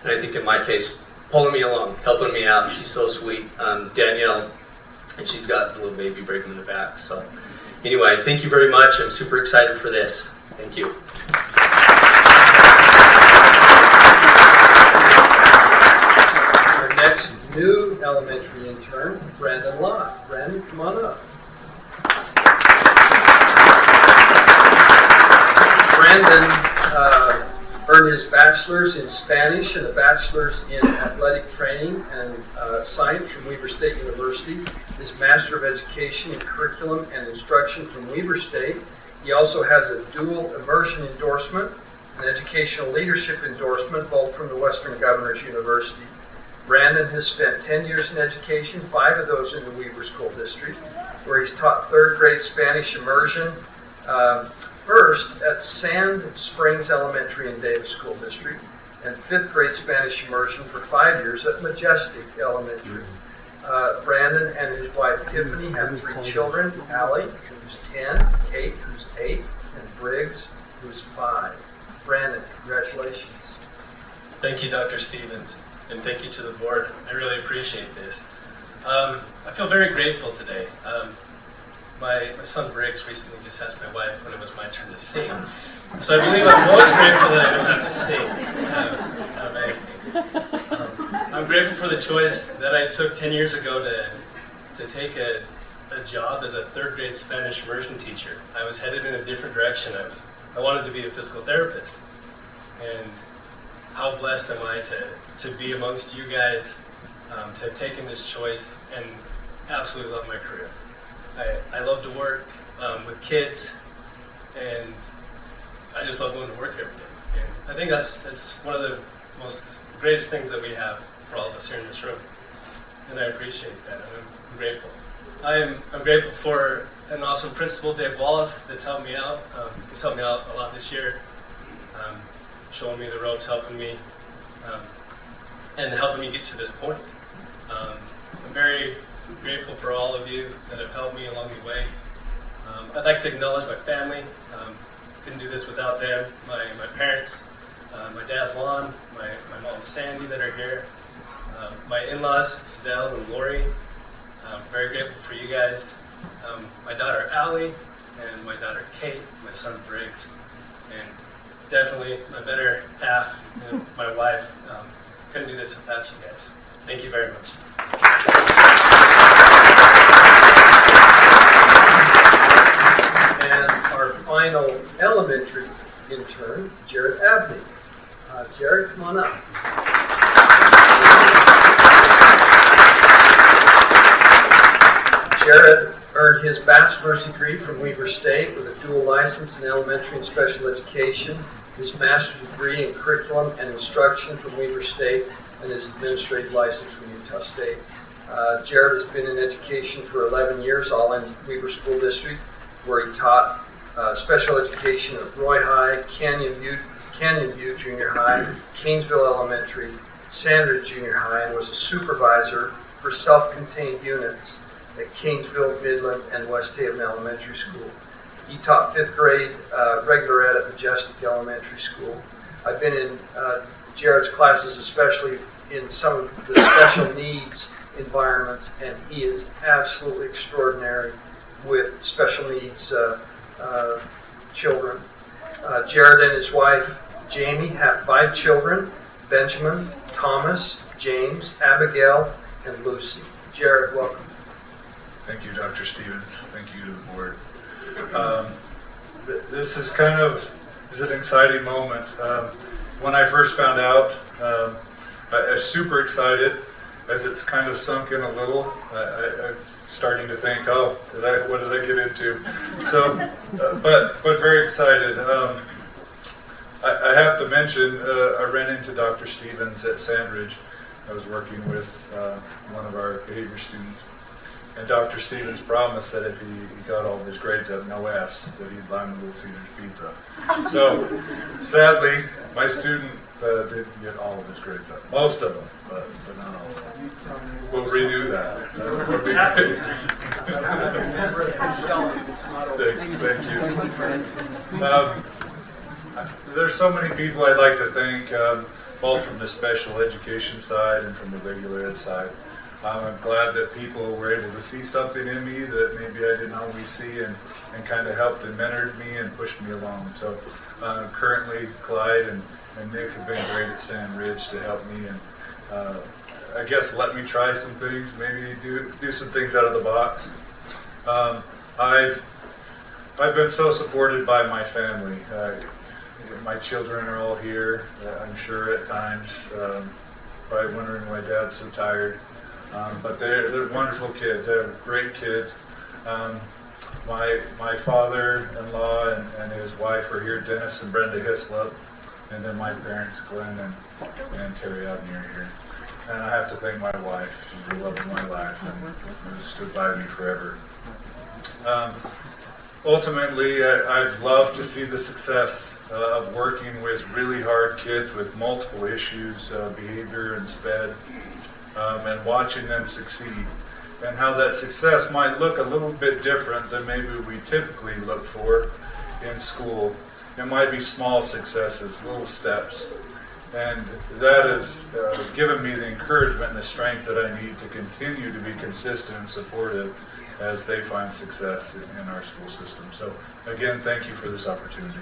And I think in my case, pulling me along, helping me out. She's so sweet. Danielle, and she's got the little baby Brigham in the back. So anyway, thank you very much. I'm super excited for this. Thank you. Our next new elementary intern, Brandon Lott. Brandon, come on up. Brandon earned his bachelor's in Spanish and a bachelor's in athletic training and science from Weber State University. His Master of Education in Curriculum and Instruction from Weber State. He also has a dual immersion endorsement, an educational leadership endorsement, both from the Western Governors University. Brandon has spent 10 years in education, 5 of those in the Weber School District, where he's taught 3rd grade Spanish immersion, first at Sand Springs Elementary in Davis School District, and 5th grade Spanish immersion for 5 years at Majestic Elementary. Brandon and his wife Tiffany have 3 children, Allie, who's 10, Kate, who's 8, and Briggs, who's 5. Brandon, congratulations. Thank you, Dr. Stevens, and thank you to the board. I really appreciate this. I feel very grateful today. My son Briggs recently just asked my wife when it was my turn to sing. So I believe I'm most grateful that I don't have to sing. I'm grateful for the choice that I took 10 years ago to take a job as a 3rd grade Spanish immersion teacher. I was headed in a different direction. I wanted to be a physical therapist. And how blessed am I to be amongst you guys, to have taken this choice and absolutely love my career. I love to work with kids, and I just love going to work every day. And I think that's one of the most greatest things that we have for all of us here in this room, and I appreciate that. I'm grateful. I'm grateful for an awesome principal, Dave Wallace, that's helped me out. He's helped me out a lot this year, showing me the ropes, helping me, and helping me get to this point. I'm very grateful for all of you that have helped me along the way. I'd like to acknowledge my family. Couldn't do this without them. My parents, my dad Lon, my mom Sandy that are here, my in-laws Dell and Lori. I'm very grateful for you guys. My daughter Allie and my daughter Kate, my son Briggs, and definitely my better half, my wife. Couldn't do this without you guys. Thank you very much. And our final elementary intern, Jared Abney. Jared, come on up. Jared earned his bachelor's degree from Weber State with a dual license in elementary and special education, his master's degree in curriculum and instruction from Weber State, and his administrative license from Utah State. Jared has been in education for 11 years, all in Weber School District, where he taught special education at Roy High, Canyon View Junior High, Kingsville Elementary, Sandridge Junior High, and was a supervisor for self-contained units at Kingsville, Midland, and West Haven Elementary School. He taught 5th grade regular ed at Majestic Elementary School. I've been in Jared's classes, especially in some of the special needs environments, and he is absolutely extraordinary with special needs children. Jared and his wife Jamie have 5 children: Benjamin, Thomas, James, Abigail, and Lucy. Jared, welcome. Thank you, Dr. Stevens. Thank you to the board. This is kind of an exciting moment. When I first found out, I was super excited. As it's kind of sunk in a little, I'm starting to think, oh, what did I get into? So, but very excited. I have to mention, I ran into Dr. Stevens at Sandridge. I was working with one of our behavior students. And Dr. Stevens promised that if he got all of his grades up, no F's, that he'd buy him a Little Caesars pizza. So, sadly, my student didn't get all of his grades up. Most of them, but not all of them. We'll redo that. Thank you. There's so many people I'd like to thank, both from the special education side and from the regular ed side. I'm glad that people were able to see something in me that maybe I didn't always see, and kind of helped and mentored me and pushed me along. So currently Clyde and Nick have been great at Sandridge to help me, and I guess let me try some things, maybe do some things out of the box. I've been so supported by my family. My children are all here, I'm sure at times, probably wondering why Dad's so tired. But they're wonderful kids. They're great kids. My father-in-law and his wife are here, Dennis and Brenda Hislop, and then my parents, Glenn and Terry Abney, are here. And I have to thank my wife. She's the love of my life and has stood by me forever. Ultimately, I've loved to see the success of working with really hard kids with multiple issues, behavior and SPED. and watching them succeed, and how that success might look a little bit different than maybe we typically look for in school. It might be small successes, little steps. And that has given me the encouragement and the strength that I need to continue to be consistent and supportive as they find success in our school system. So again, thank you for this opportunity.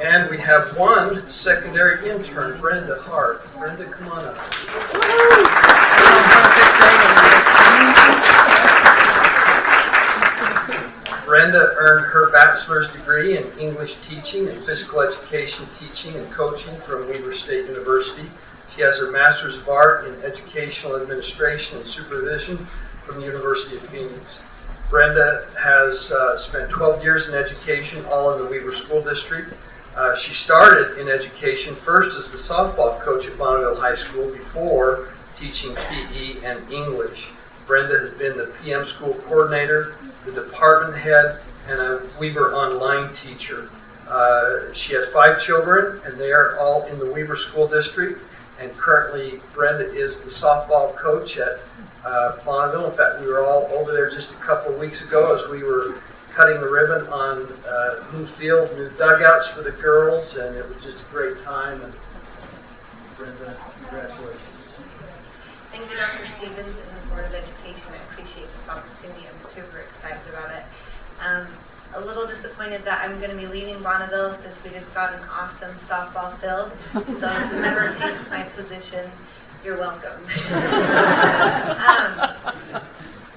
And we have one secondary intern, Brenda Hart. Brenda, come on up. Brenda earned her bachelor's degree in English teaching and physical education teaching and coaching from Weber State University. She has her master's of art in educational administration and supervision from the University of Phoenix. Brenda has spent 12 years in education, all in the Weber School District. She started in education first as the softball coach at Bonneville High School before teaching PE and English. Brenda has been the PM school coordinator, the department head, and a Weber online teacher. She has 5 children, and they are all in the Weber School District. And currently, Brenda is the softball coach at Bonneville. In fact, we were all over there just a couple of weeks ago as we were cutting the ribbon on new field, new dugouts for the girls, and it was just a great time. And Brenda, congratulations. Thank you, Dr. Stevens and the Board of Education. I appreciate this opportunity. I'm super excited about it. A little disappointed that I'm going to be leaving Bonneville since we just got an awesome softball field. So whoever takes my position, you're welcome.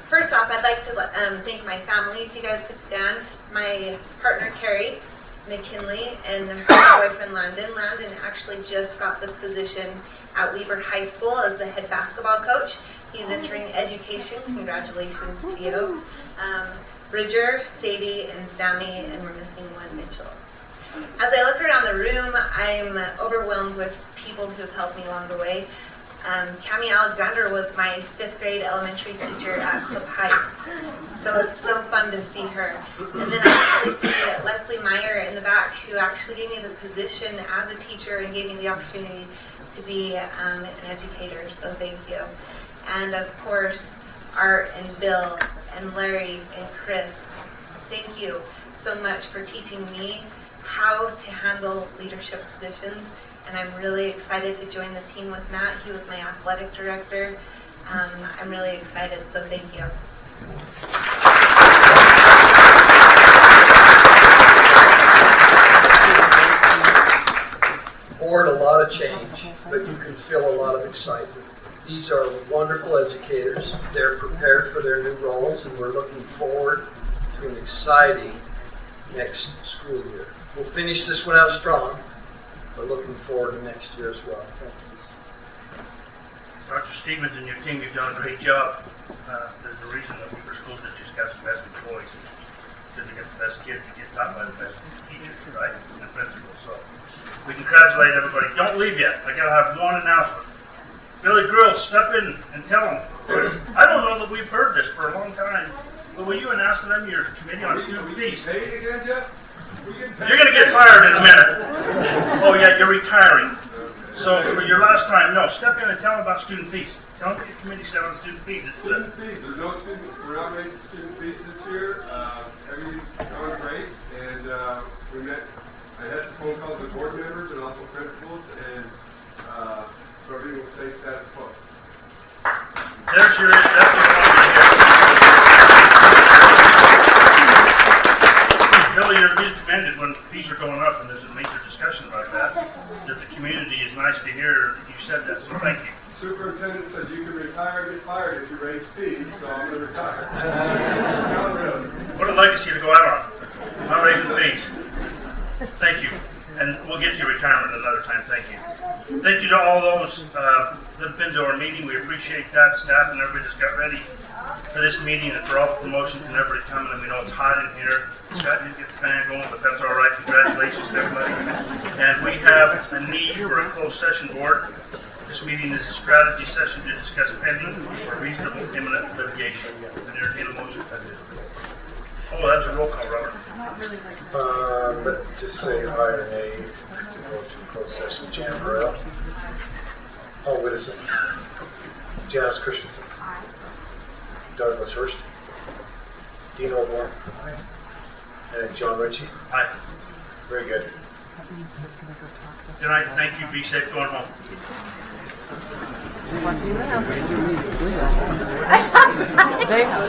First off, I'd like to thank my family. If you guys could stand. My partner, Carrie McKinley, and her boyfriend, Landon. Landon actually just got the position at Weber High School as the head basketball coach. He's entering education. Congratulations to you. Bridger, Sadie, and Sammy, and we're missing one, Mitchell. As I look around the room, I'm overwhelmed with people who have helped me along the way. Cami Alexander was my 5th grade elementary teacher at Cliff Heights. So it's so fun to see her. And then I actually see Leslie Meyer in the back, who actually gave me the position as a teacher and gave me the opportunity to be an educator. So thank you. And of course, Art and Bill and Larry and Chris, thank you so much for teaching me how to handle leadership positions. And I'm really excited to join the team with Matt. He was my athletic director. I'm really excited, so thank you. Board, a lot of change, but you can feel a lot of excitement. These are wonderful educators. They're prepared for their new roles, and we're looking forward to an exciting next school year. We'll finish this one out strong, but looking forward to next year as well. Thank you. Dr. Stevens and your team, you've done a great job. There's a reason that Weber School District's got the best employees, because they get the best kids that get taught by the best teachers, right, and principals. So we congratulate everybody. Don't leave yet. I gotta have one announcement. Billy Grills, step in and tell them. I don't know that we've heard this for a long time, but will you announce to them your committee on student fees? You're going to get fired in a minute. Oh yeah, you're retiring. So for your last time, no, step in and tell them about student fees. Tell them what your committee said on student fees. Student fees, there's no student, we're not raising student fees this year. Everything's going great, and I had some phone calls with board members and also principals, and so everything will stay status quo. There's your, Billy, you're being commended when fees are going up, and there's a major discussion about that the community is nice to hear that you said that, so thank you. Superintendent said you can retire or get fired if you raise fees, so I'm going to retire. Not really. What a legacy to go out on. Not raising fees. Thank you. And we'll get to your retirement another time. Thank you. Thank you to all those that have been to our meeting. We appreciate that. Staff and everybody that's got ready for this meeting and for all the promotions and everybody coming. And we know it's hot in here. Scott didn't get the fan going, but that's all right. Congratulations to everybody. And we have a need for a closed session, board. This meeting is a strategy session to discuss pending or reasonable imminent litigation. And entertain a motion. Oh, that's a roll call, Robert. Just say aye or nay to go to closed session. Jan Burrell. Paul Whittison. Janice Christensen. Douglas Hurst. Dean O'Born. And John Ritchie. Aye. Very good. Good night, thank you, be safe going home. They have.